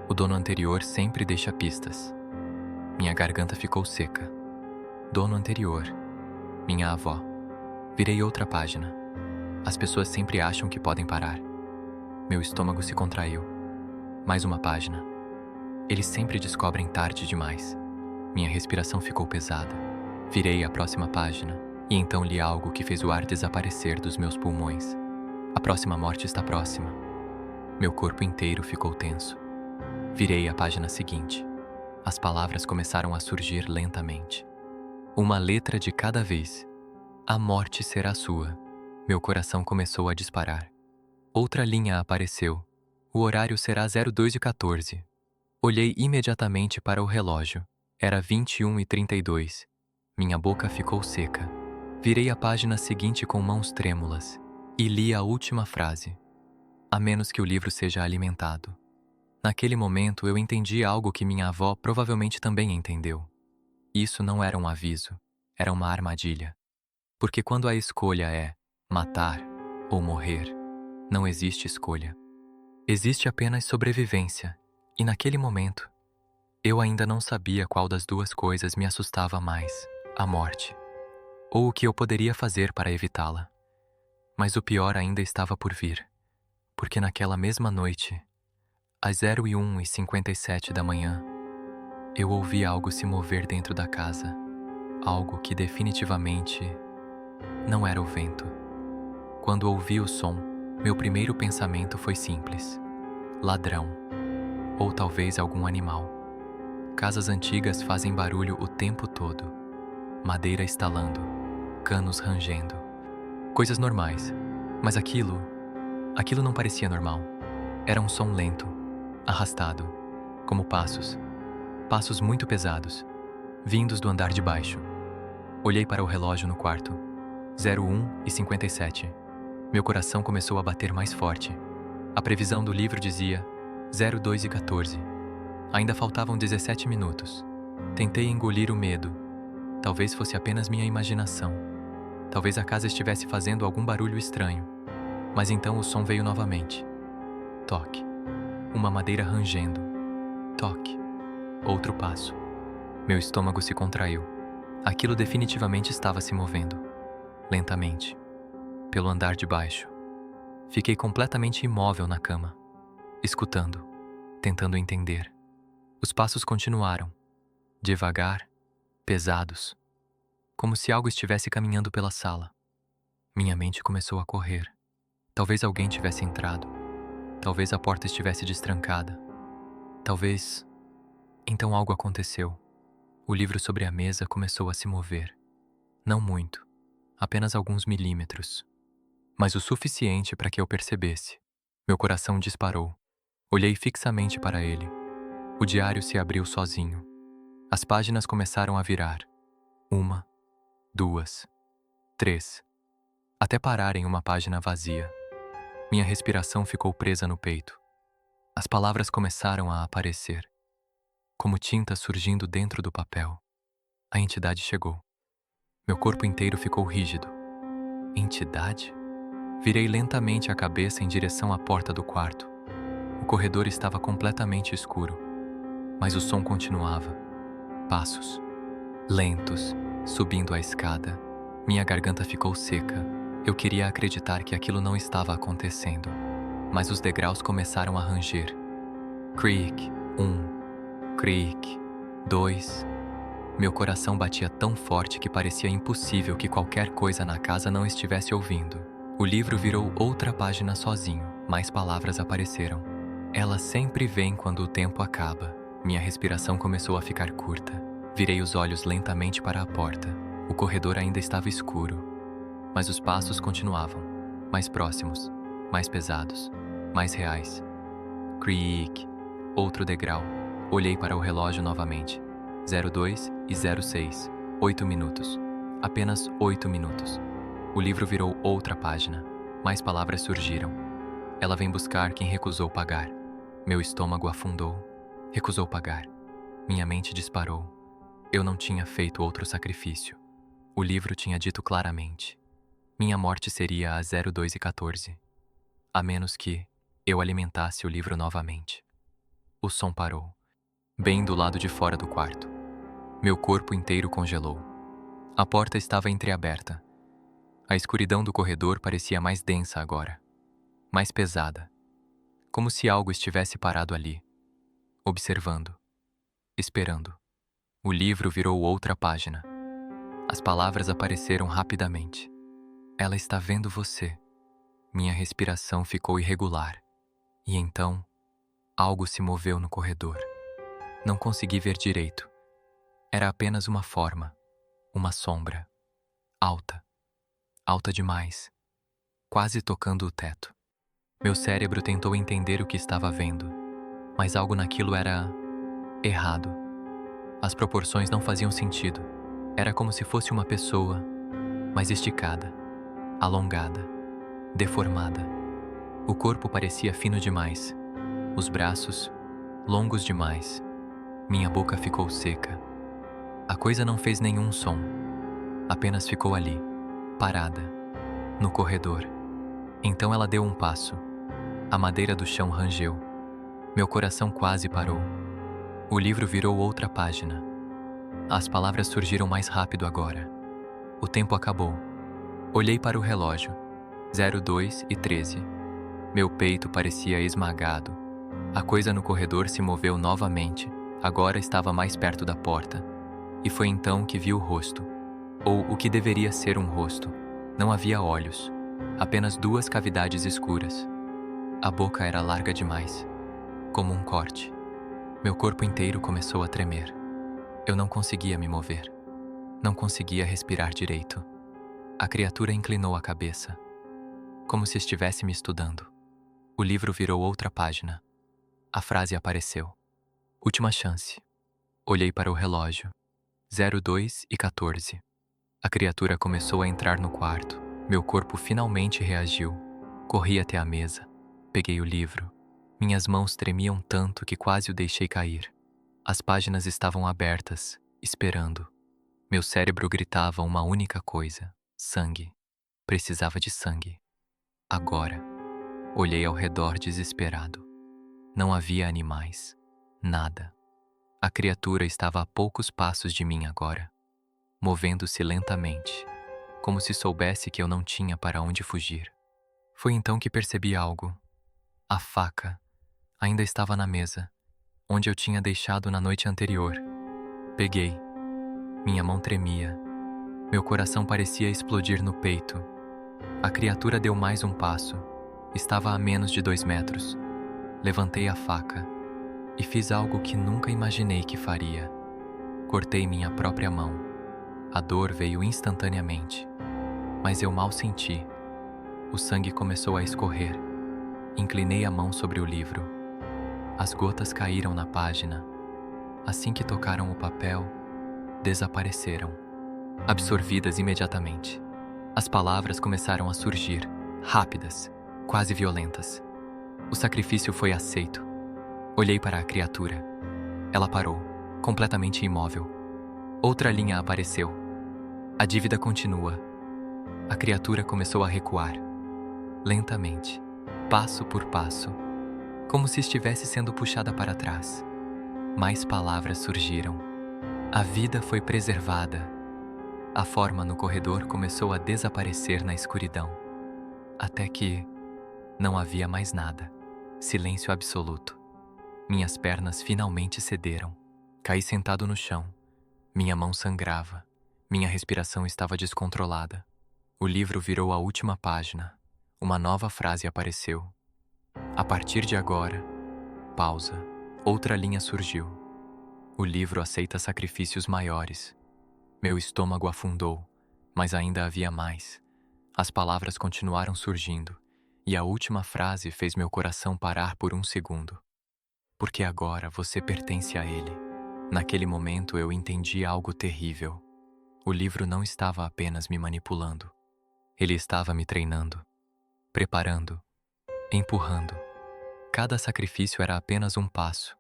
O dono anterior sempre deixa pistas. Minha garganta ficou seca. Dono anterior. Minha avó. Virei outra página. As pessoas sempre acham que podem parar. Meu estômago se contraiu. Mais uma página. Eles sempre descobrem tarde demais. Minha respiração ficou pesada. Virei a próxima página e então li algo que fez o ar desaparecer dos meus pulmões. A próxima morte está próxima. Meu corpo inteiro ficou tenso. Virei a página seguinte. As palavras começaram a surgir lentamente. Uma letra de cada vez. A morte será sua. Meu coração começou a disparar. Outra linha apareceu. O horário será 02h14. Olhei imediatamente para o relógio. Era 21h32. Minha boca ficou seca. Virei a página seguinte com mãos trêmulas e li a última frase. A menos que o livro seja alimentado. Naquele momento eu entendi algo que minha avó provavelmente também entendeu. Isso não era um aviso, era uma armadilha. Porque quando a escolha é matar ou morrer, não existe escolha. Existe apenas sobrevivência. E naquele momento, eu ainda não sabia qual das duas coisas me assustava mais, a morte, ou o que eu poderia fazer para evitá-la. Mas o pior ainda estava por vir, porque naquela mesma noite, às 01h57 da manhã, eu ouvi algo se mover dentro da casa, algo que definitivamente não era o vento. Quando ouvi o som, meu primeiro pensamento foi simples: ladrão, ou talvez algum animal. Casas antigas fazem barulho o tempo todo, madeira estalando, canos rangendo. Coisas normais, mas aquilo não parecia normal. Era um som lento, arrastado, como passos muito pesados, vindos do andar de baixo. Olhei para o relógio no quarto, 01h57. Meu coração começou a bater mais forte. A previsão do livro dizia 02h14. Ainda faltavam 17 minutos. Tentei engolir o medo. Talvez fosse apenas minha imaginação. Talvez a casa estivesse fazendo algum barulho estranho. Mas então o som veio novamente. Toque. Uma madeira rangendo. Toque. Outro passo. Meu estômago se contraiu. Aquilo definitivamente estava se movendo. Lentamente. Pelo andar de baixo. Fiquei completamente imóvel na cama, escutando, tentando entender. Os passos continuaram, devagar, pesados, como se algo estivesse caminhando pela sala. Minha mente começou a correr. Talvez alguém tivesse entrado. Talvez a porta estivesse destrancada. Talvez... Então algo aconteceu. O livro sobre a mesa começou a se mover. Não muito, apenas alguns milímetros. Mas o suficiente para que eu percebesse. Meu coração disparou. Olhei fixamente para ele. O diário se abriu sozinho. As páginas começaram a virar. 1, 2, 3. Até parar em uma página vazia. Minha respiração ficou presa no peito. As palavras começaram a aparecer, como tinta surgindo dentro do papel. A entidade chegou. Meu corpo inteiro ficou rígido. Entidade? Virei lentamente a cabeça em direção à porta do quarto. O corredor estava completamente escuro, mas o som continuava. Passos, lentos, subindo a escada. Minha garganta ficou seca. Eu queria acreditar que aquilo não estava acontecendo, mas os degraus começaram a ranger. Creak, 1. Creak, 2. Meu coração batia tão forte que parecia impossível que qualquer coisa na casa não estivesse ouvindo. O livro virou outra página sozinho. Mais palavras apareceram. Ela sempre vem quando o tempo acaba. Minha respiração começou a ficar curta. Virei os olhos lentamente para a porta. O corredor ainda estava escuro, mas os passos continuavam, mais próximos, mais pesados, mais reais. Creak, outro degrau. Olhei para o relógio novamente. 02h06. 8 minutos. Apenas 8 minutos. O livro virou outra página. Mais palavras surgiram. Ela vem buscar quem recusou pagar. Meu estômago afundou. Recusou pagar. Minha mente disparou. Eu não tinha feito outro sacrifício. O livro tinha dito claramente. Minha morte seria às 02h14. A menos que eu alimentasse o livro novamente. O som parou. Bem do lado de fora do quarto. Meu corpo inteiro congelou. A porta estava entreaberta. A escuridão do corredor parecia mais densa agora, mais pesada, como se algo estivesse parado ali, observando, esperando. O livro virou outra página. As palavras apareceram rapidamente. Ela está vendo você. Minha respiração ficou irregular. E então, algo se moveu no corredor. Não consegui ver direito. Era apenas uma forma, uma sombra, alta, alta demais, quase tocando o teto. Meu cérebro tentou entender o que estava vendo, mas algo naquilo era errado. As proporções não faziam sentido. Era como se fosse uma pessoa, mas esticada, alongada, deformada. O corpo parecia fino demais, os braços longos demais. Minha boca ficou seca. A coisa não fez nenhum som, apenas ficou ali, parada, no corredor. Então ela deu um passo. A madeira do chão rangeu. Meu coração quase parou. O livro virou outra página. As palavras surgiram mais rápido agora. O tempo acabou. Olhei para o relógio. 02:13. Meu peito parecia esmagado. A coisa no corredor se moveu novamente. Agora estava mais perto da porta. E foi então que vi o rosto. Ou o que deveria ser um rosto. Não havia olhos. Apenas duas cavidades escuras. A boca era larga demais, como um corte. Meu corpo inteiro começou a tremer. Eu não conseguia me mover. Não conseguia respirar direito. A criatura inclinou a cabeça, como se estivesse me estudando. O livro virou outra página. A frase apareceu. Última chance. Olhei para o relógio. 02:14. A criatura começou a entrar no quarto. Meu corpo finalmente reagiu. Corri até a mesa. Peguei o livro. Minhas mãos tremiam tanto que quase o deixei cair. As páginas estavam abertas, esperando. Meu cérebro gritava uma única coisa: sangue. Precisava de sangue. Agora. Olhei ao redor desesperado. Não havia animais. Nada. A criatura estava a poucos passos de mim agora, movendo-se lentamente, como se soubesse que eu não tinha para onde fugir. Foi então que percebi algo. A faca ainda estava na mesa, onde eu tinha deixado na noite anterior. Peguei. Minha mão tremia. Meu coração parecia explodir no peito. A criatura deu mais um passo. Estava a menos de 2 metros. Levantei a faca e fiz algo que nunca imaginei que faria. Cortei minha própria mão. A dor veio instantaneamente, mas eu mal senti. O sangue começou a escorrer. Inclinei a mão sobre o livro. As gotas caíram na página. Assim que tocaram o papel, desapareceram, absorvidas imediatamente. As palavras começaram a surgir, rápidas, quase violentas. O sacrifício foi aceito. Olhei para a criatura. Ela parou, completamente imóvel. Outra linha apareceu. A dívida continua. A criatura começou a recuar, lentamente, passo por passo, como se estivesse sendo puxada para trás. Mais palavras surgiram. A vida foi preservada. A forma no corredor começou a desaparecer na escuridão, até que não havia mais nada. Silêncio absoluto. Minhas pernas finalmente cederam. Caí sentado no chão. Minha mão sangrava. Minha respiração estava descontrolada. O livro virou a última página. Uma nova frase apareceu. A partir de agora, pausa. Outra linha surgiu. O livro aceita sacrifícios maiores. Meu estômago afundou, mas ainda havia mais. As palavras continuaram surgindo, e a última frase fez meu coração parar por um segundo. Porque agora você pertence a ele. Naquele momento eu entendi algo terrível. O livro não estava apenas me manipulando. Ele estava me treinando, preparando, empurrando. Cada sacrifício era apenas um passo.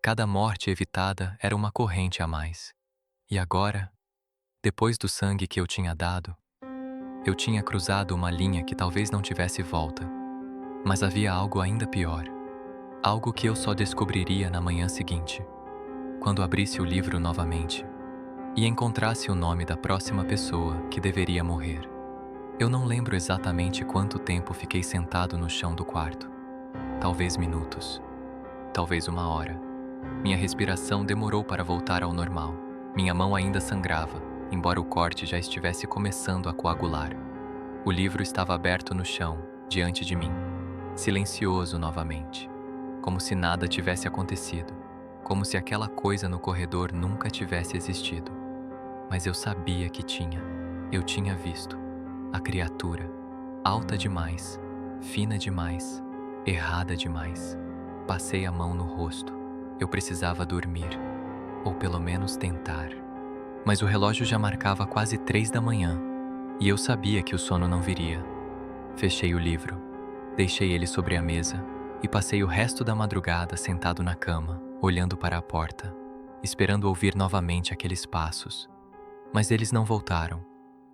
Cada morte evitada era uma corrente a mais. E agora, depois do sangue que eu tinha dado, eu tinha cruzado uma linha que talvez não tivesse volta. Mas havia algo ainda pior. Algo que eu só descobriria na manhã seguinte, quando abrisse o livro novamente e encontrasse o nome da próxima pessoa que deveria morrer. Eu não lembro exatamente quanto tempo fiquei sentado no chão do quarto. Talvez minutos. Talvez 1 hora. Minha respiração demorou para voltar ao normal. Minha mão ainda sangrava, embora o corte já estivesse começando a coagular. O livro estava aberto no chão, diante de mim, silencioso novamente, como se nada tivesse acontecido, como se aquela coisa no corredor nunca tivesse existido. mas eu sabia que tinha. Eu tinha visto a criatura, alta demais, fina demais, errada demais. Passei a mão no rosto. Eu precisava dormir, ou pelo menos tentar. Mas o relógio já marcava quase 3 da manhã, e eu sabia que o sono não viria. Fechei o livro, deixei ele sobre a mesa e passei o resto da madrugada sentado na cama, olhando para a porta, esperando ouvir novamente aqueles passos. Mas eles não voltaram.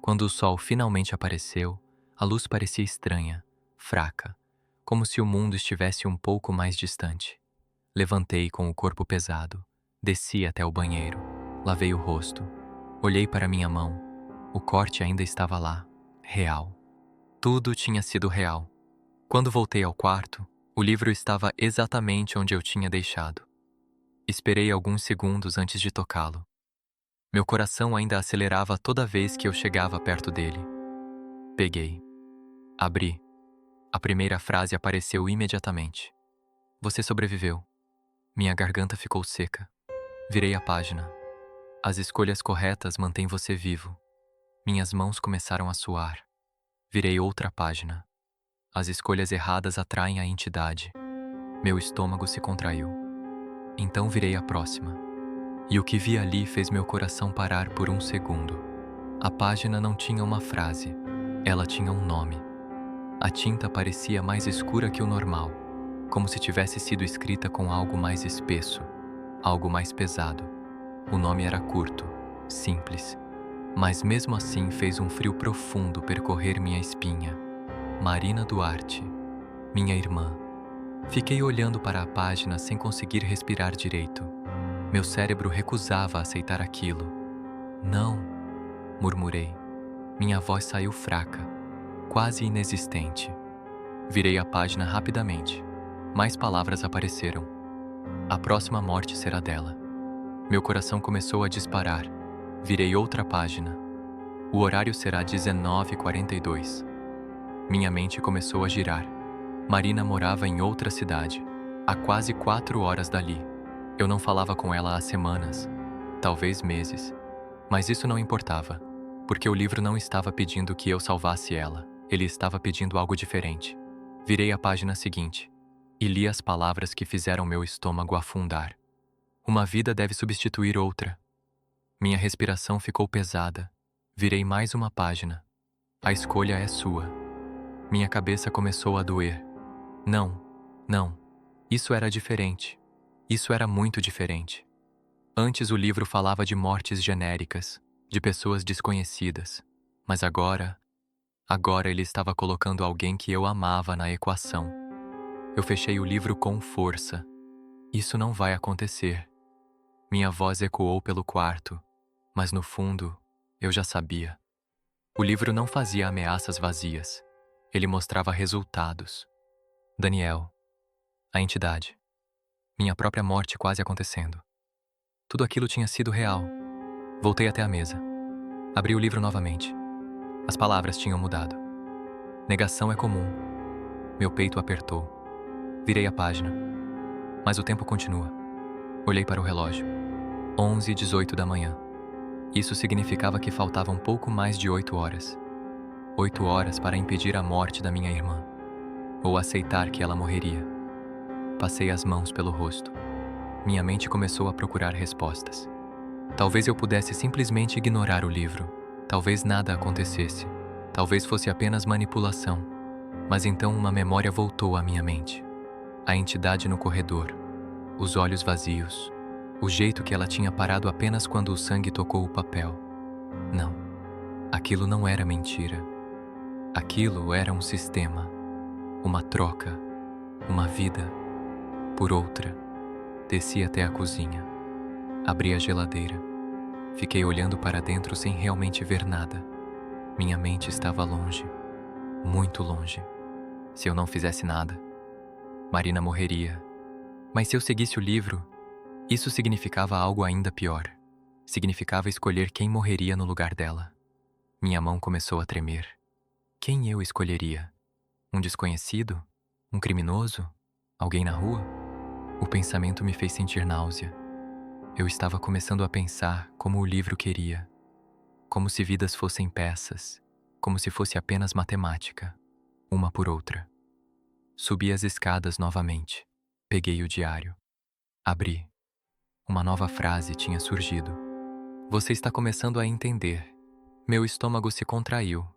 Quando o sol finalmente apareceu, a luz parecia estranha, fraca, como se o mundo estivesse um pouco mais distante. Levantei com o corpo pesado, desci até o banheiro, lavei o rosto, olhei para minha mão. O corte ainda estava lá, real. Tudo tinha sido real. Quando voltei ao quarto, o livro estava exatamente onde eu tinha deixado. Esperei alguns segundos antes de tocá-lo. Meu coração ainda acelerava toda vez que eu chegava perto dele. Peguei. Abri. A primeira frase apareceu imediatamente. Você sobreviveu. Minha garganta ficou seca. Virei a página. As escolhas corretas mantêm você vivo. Minhas mãos começaram a suar. Virei outra página. As escolhas erradas atraem a entidade. Meu estômago se contraiu. Então virei a próxima. E o que vi ali fez meu coração parar por um segundo. A página não tinha uma frase. Ela tinha um nome. A tinta parecia mais escura que o normal, como se tivesse sido escrita com algo mais espesso, algo mais pesado. O nome era curto, simples, mas mesmo assim fez um frio profundo percorrer minha espinha. Marina Duarte, minha irmã. Fiquei olhando para a página sem conseguir respirar direito. Meu cérebro recusava aceitar aquilo. Não, murmurei. Minha voz saiu fraca, quase inexistente. Virei a página rapidamente. Mais palavras apareceram. A próxima morte será dela. Meu coração começou a disparar. Virei outra página. O horário será 19h42. Minha mente começou a girar. Marina morava em outra cidade, a quase 4 horas dali. Eu não falava com ela há semanas, talvez meses. Mas isso não importava, porque o livro não estava pedindo que eu salvasse ela. Ele estava pedindo algo diferente. Virei a página seguinte e li as palavras que fizeram meu estômago afundar. Uma vida deve substituir outra. Minha respiração ficou pesada. Virei mais uma página. A escolha é sua. Minha cabeça começou a doer. Não, não. Isso era diferente. Isso era muito diferente. Antes o livro falava de mortes genéricas, de pessoas desconhecidas. Mas agora ele estava colocando alguém que eu amava na equação. Eu fechei o livro com força. Isso não vai acontecer. Minha voz ecoou pelo quarto, mas no fundo, eu já sabia. O livro não fazia ameaças vazias. Ele mostrava resultados. Daniel, a entidade, minha própria morte quase acontecendo. Tudo aquilo tinha sido real. Voltei até a mesa. Abri o livro novamente. As palavras tinham mudado. Negação é comum. Meu peito apertou. Virei a página. Mas o tempo continua. Olhei para o relógio. 11h18 da manhã. Isso significava que faltavam pouco mais de 8 horas. 8 horas para impedir a morte da minha irmã. Ou aceitar que ela morreria. Passei as mãos pelo rosto. Minha mente começou a procurar respostas. Talvez eu pudesse simplesmente ignorar o livro. Talvez nada acontecesse. Talvez fosse apenas manipulação. Mas então uma memória voltou à minha mente. A entidade no corredor. Os olhos vazios. O jeito que ela tinha parado apenas quando o sangue tocou o papel. Não. Aquilo não era mentira. Aquilo era um sistema. Uma troca. Uma vida. Por outra. Desci até a cozinha. Abri a geladeira. Fiquei olhando para dentro sem realmente ver nada. Minha mente estava longe. Muito longe. Se eu não fizesse nada, Marina morreria. Mas se eu seguisse o livro, isso significava algo ainda pior. Significava escolher quem morreria no lugar dela. Minha mão começou a tremer. Quem eu escolheria? Um desconhecido? Um criminoso? Alguém na rua? O pensamento me fez sentir náusea. Eu estava começando a pensar como o livro queria. como se vidas fossem peças, como se fosse apenas matemática, uma por outra. Subi as escadas novamente. Peguei o diário. Abri. Uma nova frase tinha surgido. Você está começando a entender. Meu estômago se contraiu.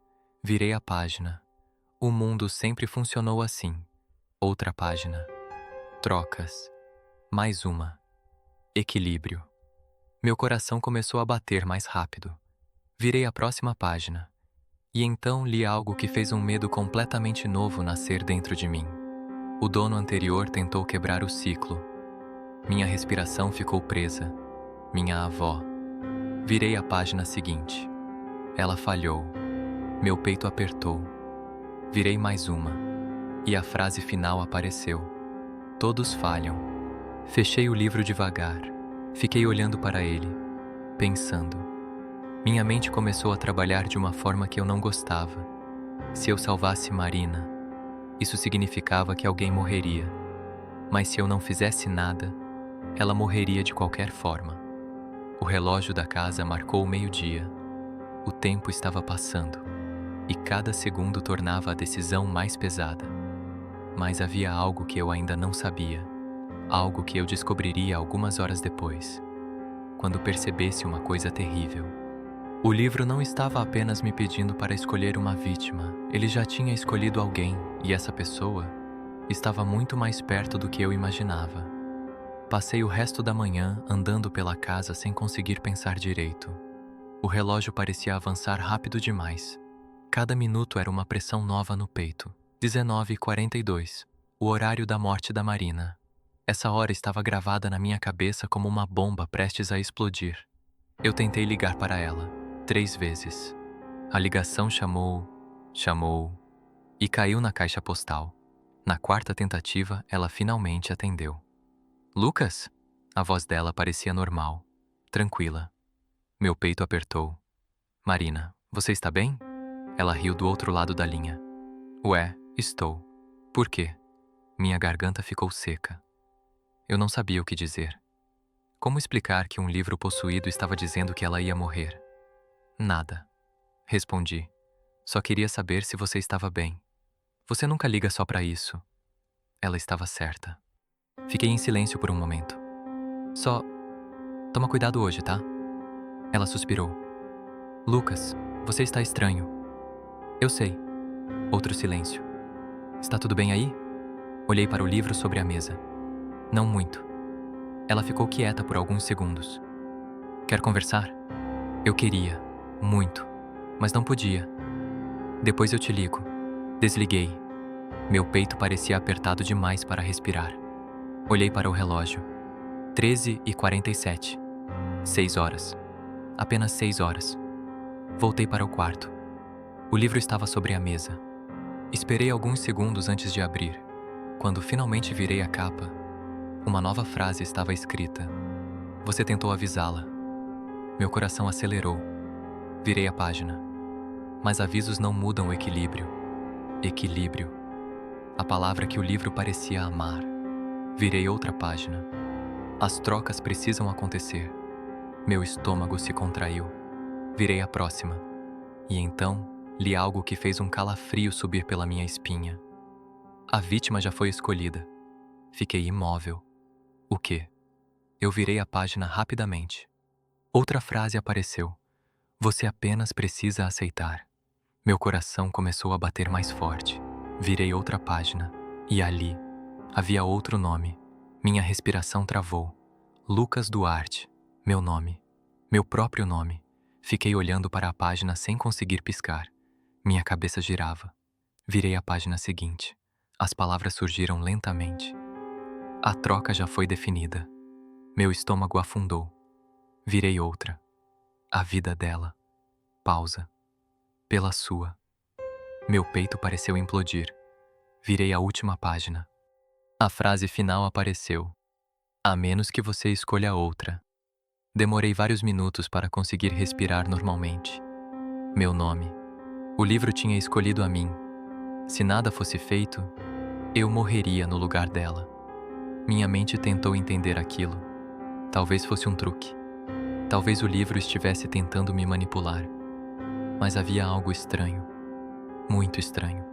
Virei a página. O mundo sempre funcionou assim. Outra página. Trocas. Mais uma. Equilíbrio. Meu coração começou a bater mais rápido. Virei a próxima página. E então li algo que fez um medo completamente novo nascer dentro de mim. O dono anterior tentou quebrar o ciclo. Minha respiração ficou presa. Minha avó. Virei a página seguinte. Ela falhou. Meu peito apertou. Virei mais uma. E a frase final apareceu. Todos falham. Fechei o livro devagar. Fiquei olhando para ele, pensando. Minha mente começou a trabalhar de uma forma que eu não gostava. Se eu salvasse Marina, isso significava que alguém morreria. Mas se eu não fizesse nada, ela morreria de qualquer forma. O relógio da casa marcou o meio-dia. O tempo estava passando, e cada segundo tornava a decisão mais pesada. Mas havia algo que eu ainda não sabia, algo que eu descobriria algumas horas depois, quando percebesse uma coisa terrível. O livro não estava apenas me pedindo para escolher uma vítima, ele já tinha escolhido alguém, e essa pessoa estava muito mais perto do que eu imaginava. Passei o resto da manhã andando pela casa sem conseguir pensar direito. O relógio parecia avançar rápido demais. Cada minuto era uma pressão nova no peito. 19h42, o horário da morte da Marina. Essa hora estava gravada na minha cabeça como uma bomba prestes a explodir. Eu tentei ligar para ela, 3 vezes. A ligação chamou e caiu na caixa postal. Na 4ª tentativa, ela finalmente atendeu. Lucas? A voz dela parecia normal, tranquila. Meu peito apertou. Marina, você está bem? Ela riu do outro lado da linha. Ué, estou. Por quê? Minha garganta ficou seca. Eu não sabia o que dizer. Como explicar que um livro possuído estava dizendo que ela ia morrer? Nada. Respondi. Só queria saber se você estava bem. Você nunca liga só pra isso. Ela estava certa. Fiquei em silêncio por um momento. Só... Toma cuidado hoje, tá? Ela suspirou. Lucas, você está estranho. Eu sei. Outro silêncio. Está tudo bem aí? Olhei para o livro sobre a mesa. Não muito. Ela ficou quieta por alguns segundos. Quer conversar? Eu queria, muito, mas não podia. Depois eu te ligo. Desliguei. Meu peito parecia apertado demais para respirar. Olhei para o relógio. 13h47. 6 horas. Apenas 6 horas. Voltei para o quarto. O livro estava sobre a mesa. Esperei alguns segundos antes de abrir. Quando finalmente virei a capa, uma nova frase estava escrita. Você tentou avisá-la. Meu coração acelerou. Virei a página. Mas avisos não mudam o equilíbrio. Equilíbrio. A palavra que o livro parecia amar. Virei outra página. As trocas precisam acontecer. Meu estômago se contraiu. Virei a próxima. E então, li algo que fez um calafrio subir pela minha espinha. A vítima já foi escolhida. Fiquei imóvel. O quê? Eu virei a página rapidamente. Outra frase apareceu. Você apenas precisa aceitar. Meu coração começou a bater mais forte. Virei outra página. E ali, havia outro nome. Minha respiração travou. Lucas Duarte. Meu nome. Meu próprio nome. Fiquei olhando para a página sem conseguir piscar. Minha cabeça girava. Virei a página seguinte. As palavras surgiram lentamente. A troca já foi definida. Meu estômago afundou. Virei outra. A vida dela. Pausa. Pela sua. Meu peito pareceu implodir. Virei a última página. A frase final apareceu. A menos que você escolha outra. Demorei vários minutos para conseguir respirar normalmente. Meu nome. O livro tinha escolhido a mim. Se nada fosse feito, eu morreria no lugar dela. Minha mente tentou entender aquilo. Talvez fosse um truque. Talvez o livro estivesse tentando me manipular. Mas havia algo estranho, muito estranho.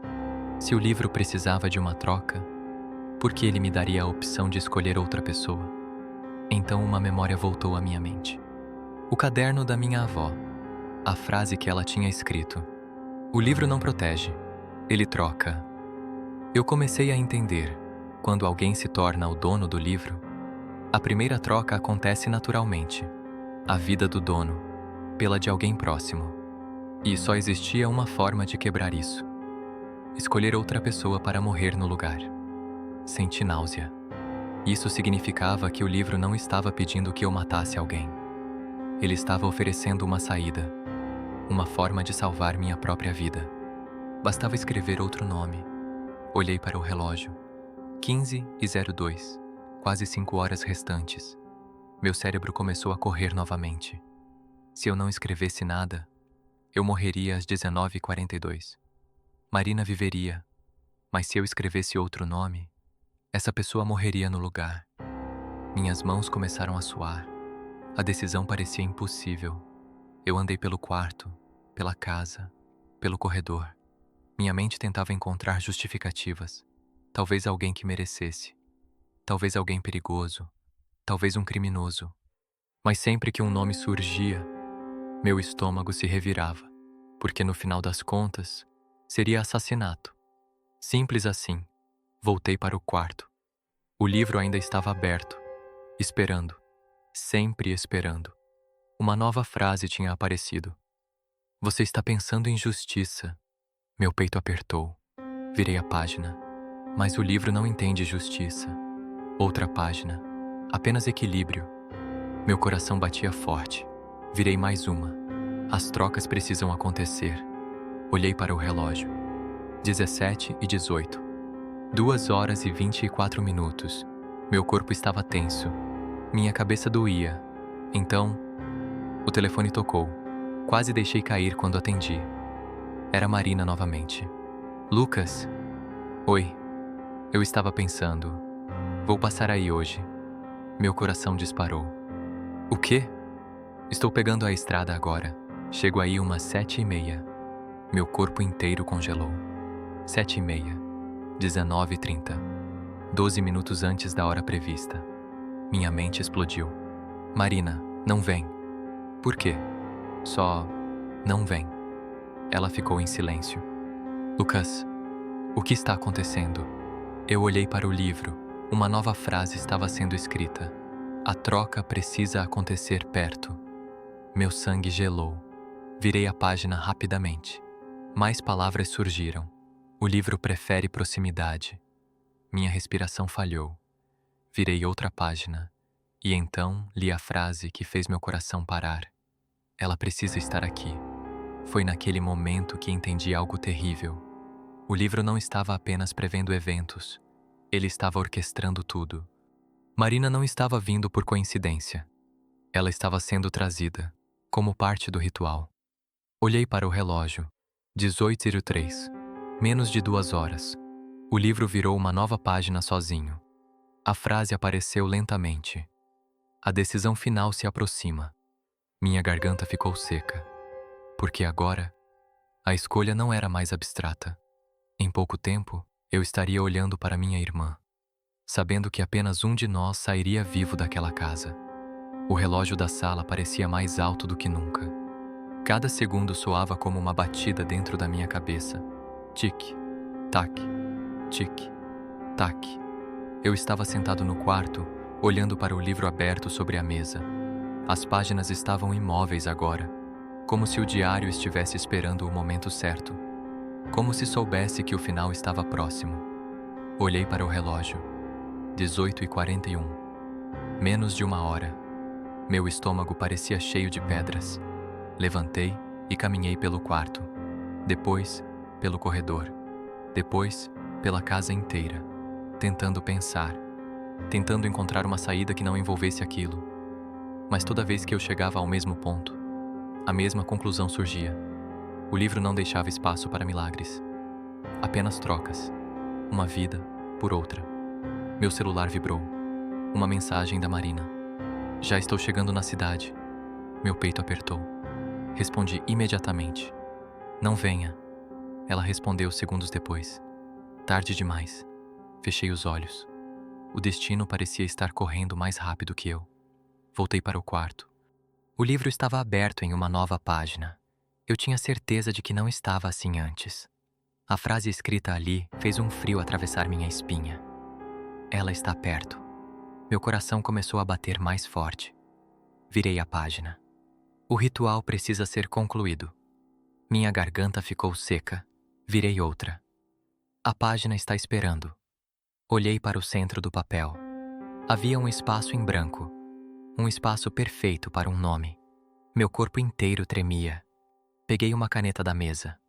Se o livro precisava de uma troca, por que ele me daria a opção de escolher outra pessoa? Então uma memória voltou à minha mente. O caderno da minha avó, a frase que ela tinha escrito: "O livro não protege, ele troca." Eu comecei a entender, quando alguém se torna o dono do livro, a primeira troca acontece naturalmente, a vida do dono, pela de alguém próximo. E só existia uma forma de quebrar isso: escolher outra pessoa para morrer no lugar. Senti náusea. Isso significava que o livro não estava pedindo que eu matasse alguém. Ele estava oferecendo uma saída, uma forma de salvar minha própria vida. Bastava escrever outro nome. Olhei para o relógio. 15:02, quase 5 horas restantes. Meu cérebro começou a correr novamente. Se eu não escrevesse nada, eu morreria às 19:42. Marina viveria, mas se eu escrevesse outro nome, essa pessoa morreria no lugar. Minhas mãos começaram a suar. A decisão parecia impossível. Eu andei pelo quarto, pela casa, pelo corredor. Minha mente tentava encontrar justificativas. Talvez alguém que merecesse. Talvez alguém perigoso. Talvez um criminoso. Mas sempre que um nome surgia, meu estômago se revirava, porque no final das contas, seria assassinato. Simples assim. Voltei para o quarto. O livro ainda estava aberto, esperando, sempre esperando. Uma nova frase tinha aparecido. "Você está pensando em justiça." Meu peito apertou. Virei a página. Mas o livro não entende justiça. Outra página. Apenas equilíbrio. Meu coração batia forte. Virei mais uma. As trocas precisam acontecer. Olhei para o relógio. 17:18. 2 horas e 24 minutos. Meu corpo estava tenso. Minha cabeça doía. Então, o telefone tocou. Quase deixei cair quando atendi. Era Marina novamente. "Lucas?" "Oi." Eu estava pensando. "Vou passar aí hoje." Meu coração disparou. "O quê?" "Estou pegando a estrada agora. Chego aí umas 7:30. Meu corpo inteiro congelou. 7:30. 19:30. 12 minutos antes da hora prevista. Minha mente explodiu. "Marina, não vem." "Por quê?" "Só não vem." Ela ficou em silêncio. "Lucas, o que está acontecendo?" Eu olhei para o livro. Uma nova frase estava sendo escrita. "A troca precisa acontecer perto." Meu sangue gelou. Virei a página rapidamente. Mais palavras surgiram. "O livro prefere proximidade." Minha respiração falhou. Virei outra página. E então li a frase que fez meu coração parar. "Ela precisa estar aqui." Foi naquele momento que entendi algo terrível. O livro não estava apenas prevendo eventos. Ele estava orquestrando tudo. Marina não estava vindo por coincidência. Ela estava sendo trazida, como parte do ritual. Olhei para o relógio. 18:03. Menos de 2 horas. O livro virou uma nova página sozinho. A frase apareceu lentamente. "A decisão final se aproxima." Minha garganta ficou seca. Porque agora, a escolha não era mais abstrata. Em pouco tempo, eu estaria olhando para minha irmã, sabendo que apenas um de nós sairia vivo daquela casa. O relógio da sala parecia mais alto do que nunca. Cada segundo soava como uma batida dentro da minha cabeça. Tic, tac, tic, tac. Eu estava sentado no quarto, olhando para o livro aberto sobre a mesa. As páginas estavam imóveis agora, como se o diário estivesse esperando o momento certo, como se soubesse que o final estava próximo. Olhei para o relógio. 18:41. Menos de 1 hora. Meu estômago parecia cheio de pedras. Levantei e caminhei pelo quarto. Depois, pelo corredor. Depois, pela casa inteira. Tentando pensar. Tentando encontrar uma saída que não envolvesse aquilo. Mas toda vez que eu chegava ao mesmo ponto, a mesma conclusão surgia. O livro não deixava espaço para milagres. Apenas trocas. Uma vida por outra. Meu celular vibrou. Uma mensagem da Marina. "Já estou chegando na cidade." Meu peito apertou. Respondi imediatamente. Não venha, ela respondeu segundos depois. Tarde demais. Fechei os olhos. O destino parecia estar correndo mais rápido que eu. Voltei para o quarto. O livro estava aberto em uma nova página. Eu tinha certeza de que não estava assim antes. A frase escrita ali fez um frio atravessar minha espinha. Ela está perto. Meu coração começou a bater mais forte. Virei a página. O ritual precisa ser concluído. Minha garganta ficou seca. Virei outra. A página está esperando. Olhei para o centro do papel. Havia um espaço em branco. Um espaço perfeito para um nome. Meu corpo inteiro tremia. Peguei uma caneta da mesa.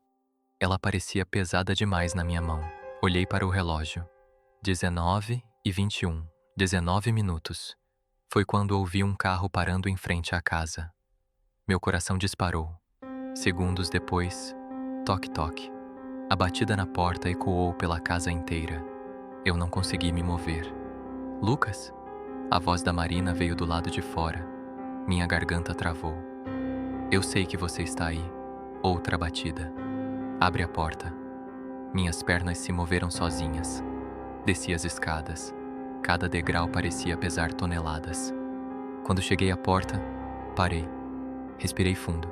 Ela parecia pesada demais na minha mão. Olhei para o relógio. 19h21. 19 minutos. Foi quando ouvi um carro parando em frente à casa. Meu coração disparou. Segundos depois, toque-toque. A batida na porta ecoou pela casa inteira. Eu não consegui me mover. Lucas? A voz da Marina veio do lado de fora. Minha garganta travou. Eu sei que você está aí. Outra batida. Abre a porta. Minhas pernas se moveram sozinhas. Desci as escadas. Cada degrau parecia pesar toneladas. Quando cheguei à porta, parei. Respirei fundo.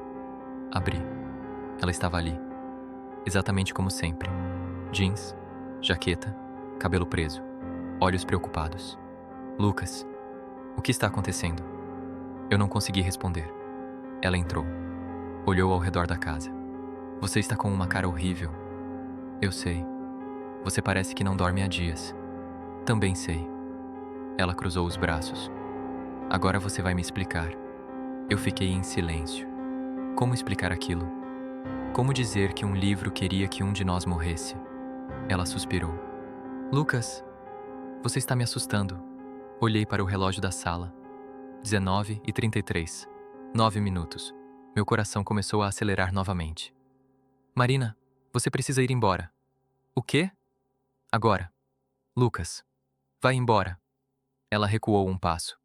Abri. Ela estava ali. Exatamente como sempre. Jeans, jaqueta, cabelo preso, olhos preocupados. Lucas, o que está acontecendo? Eu não consegui responder. Ela entrou. Olhou ao redor da casa. Você está com uma cara horrível. Eu sei. Você parece que não dorme há dias. Também sei. Ela cruzou os braços. Agora você vai me explicar. Eu fiquei em silêncio. Como explicar aquilo? Como dizer que um livro queria que um de nós morresse? Ela suspirou. Lucas, você está me assustando. Olhei para o relógio da sala. 19h33. 9 minutos. Meu coração começou a acelerar novamente. Marina, você precisa ir embora. O quê? Agora. Lucas, vai embora. Ela recuou um passo.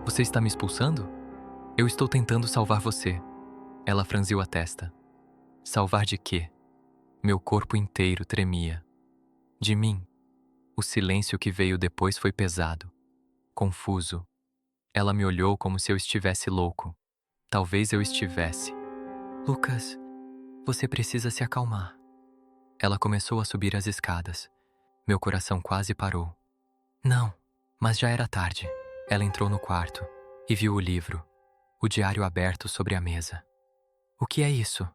Você está me expulsando? Eu estou tentando salvar você. Ela franziu a testa. Salvar de quê? Meu corpo inteiro tremia. De mim. O silêncio que veio depois foi pesado. Confuso. Ela me olhou como se eu estivesse louco. Talvez eu estivesse. Lucas, você precisa se acalmar. Ela começou a subir as escadas. Meu coração quase parou. Não, mas já era tarde. Ela entrou no quarto e viu o livro, o diário aberto sobre a mesa. O que é isso?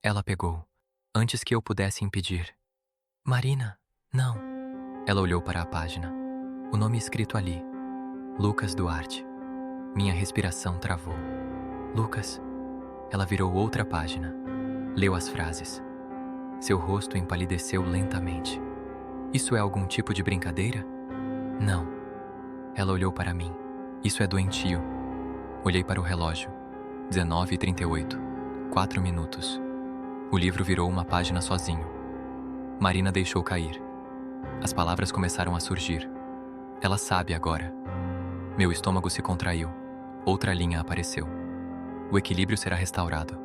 Ela pegou, antes que eu pudesse impedir. Marina, não. Ela olhou para a página. O nome escrito ali. Lucas Duarte. Minha respiração travou. Lucas. Ela virou outra página. Leu as frases. Seu rosto empalideceu lentamente. Isso é algum tipo de brincadeira? Não. Ela olhou para mim. Isso é doentio. Olhei para o relógio. 19h38. 4 minutos. O livro virou uma página sozinho. Marina deixou cair. As palavras começaram a surgir. Ela sabe agora. Meu estômago se contraiu. Outra linha apareceu. O equilíbrio será restaurado.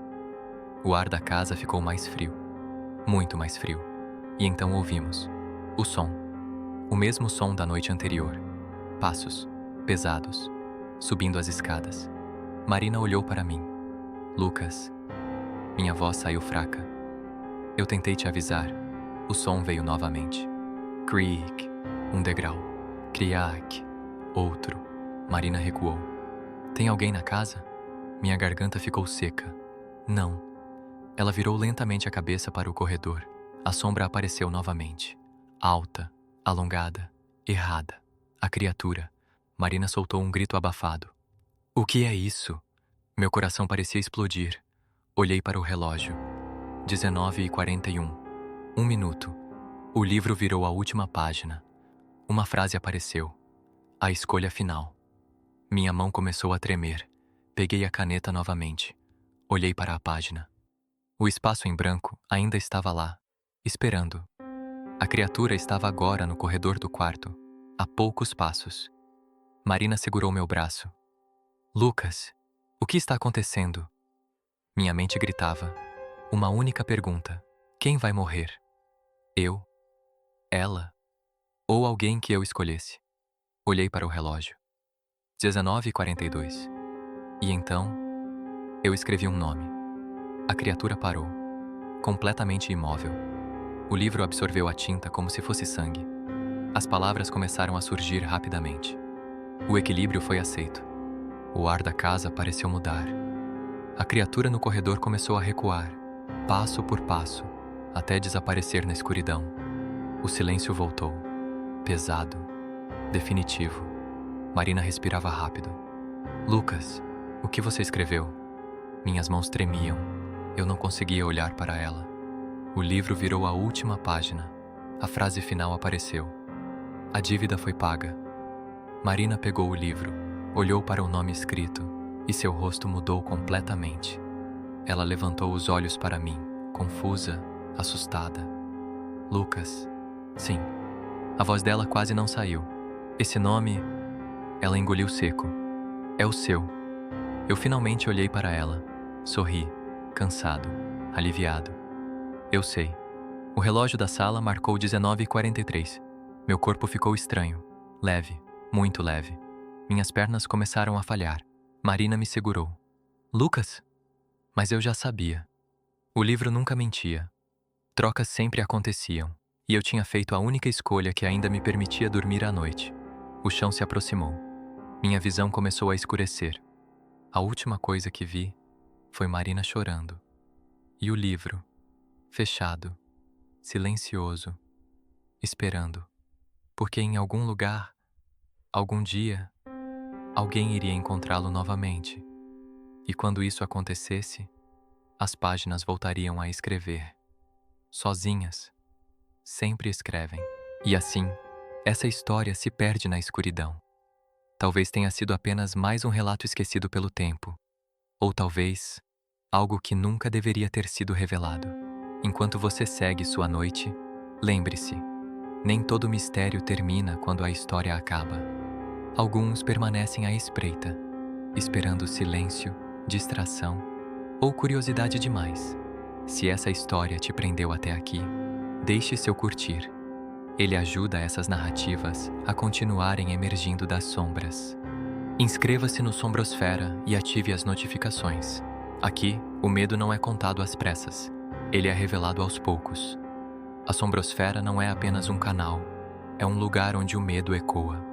O ar da casa ficou mais frio. Muito mais frio. E então ouvimos. O som. O mesmo som da noite anterior. Passos. Pesados. Subindo as escadas. Marina olhou para mim. Lucas. Minha voz saiu fraca. Eu tentei te avisar. O som veio novamente. Creak. Um degrau. Criac. Outro. Marina recuou. Tem alguém na casa? Minha garganta ficou seca. Não. Ela virou lentamente a cabeça para o corredor. A sombra apareceu novamente. Alta, alongada, errada. A criatura. Marina soltou um grito abafado. O que é isso? Meu coração parecia explodir. Olhei para o relógio. 19h41. 1 minuto. O livro virou a última página. Uma frase apareceu. A escolha final. Minha mão começou a tremer. Peguei a caneta novamente. Olhei para a página. O espaço em branco ainda estava lá, esperando. A criatura estava agora no corredor do quarto, a poucos passos. Marina segurou meu braço. Lucas, o que está acontecendo? Minha mente gritava. Uma única pergunta: quem vai morrer? Eu? Ela? Ou alguém que eu escolhesse? Olhei para o relógio. 19h42. E então, eu escrevi um nome. A criatura parou, completamente imóvel. O livro absorveu a tinta como se fosse sangue. As palavras começaram a surgir rapidamente. O equilíbrio foi aceito. O ar da casa pareceu mudar. A criatura no corredor começou a recuar, passo por passo, até desaparecer na escuridão. O silêncio voltou, pesado, definitivo. Marina respirava rápido. Lucas, o que você escreveu? Minhas mãos tremiam. Eu não conseguia olhar para ela. O livro virou a última página. A frase final apareceu. A dívida foi paga. Marina pegou o livro, olhou para o nome escrito e seu rosto mudou completamente. Ela levantou os olhos para mim, confusa, assustada. Lucas. Sim. A voz dela quase não saiu. Esse nome... Ela engoliu seco. É o seu. Eu finalmente olhei para ela. Sorri, cansado, aliviado. Eu sei. O relógio da sala marcou 19h43. Meu corpo ficou estranho. Leve, muito leve. Minhas pernas começaram a falhar. Marina me segurou. Lucas? Mas eu já sabia. O livro nunca mentia. Trocas sempre aconteciam. E eu tinha feito a única escolha que ainda me permitia dormir à noite. O chão se aproximou. Minha visão começou a escurecer. A última coisa que vi foi Marina chorando. E o livro, fechado, silencioso, esperando. Porque em algum lugar, algum dia, alguém iria encontrá-lo novamente. E quando isso acontecesse, as páginas voltariam a escrever. Sozinhas, sempre escrevem. E assim, essa história se perde na escuridão. Talvez tenha sido apenas mais um relato esquecido pelo tempo. Ou talvez, algo que nunca deveria ter sido revelado. Enquanto você segue sua noite, lembre-se, nem todo mistério termina quando a história acaba. Alguns permanecem à espreita, esperando silêncio, distração ou curiosidade demais. Se essa história te prendeu até aqui, deixe seu curtir. Ele ajuda essas narrativas a continuarem emergindo das sombras. Inscreva-se no Sombrosfera e ative as notificações. Aqui, o medo não é contado às pressas. Ele é revelado aos poucos. A Sombrosfera não é apenas um canal, é um lugar onde o medo ecoa.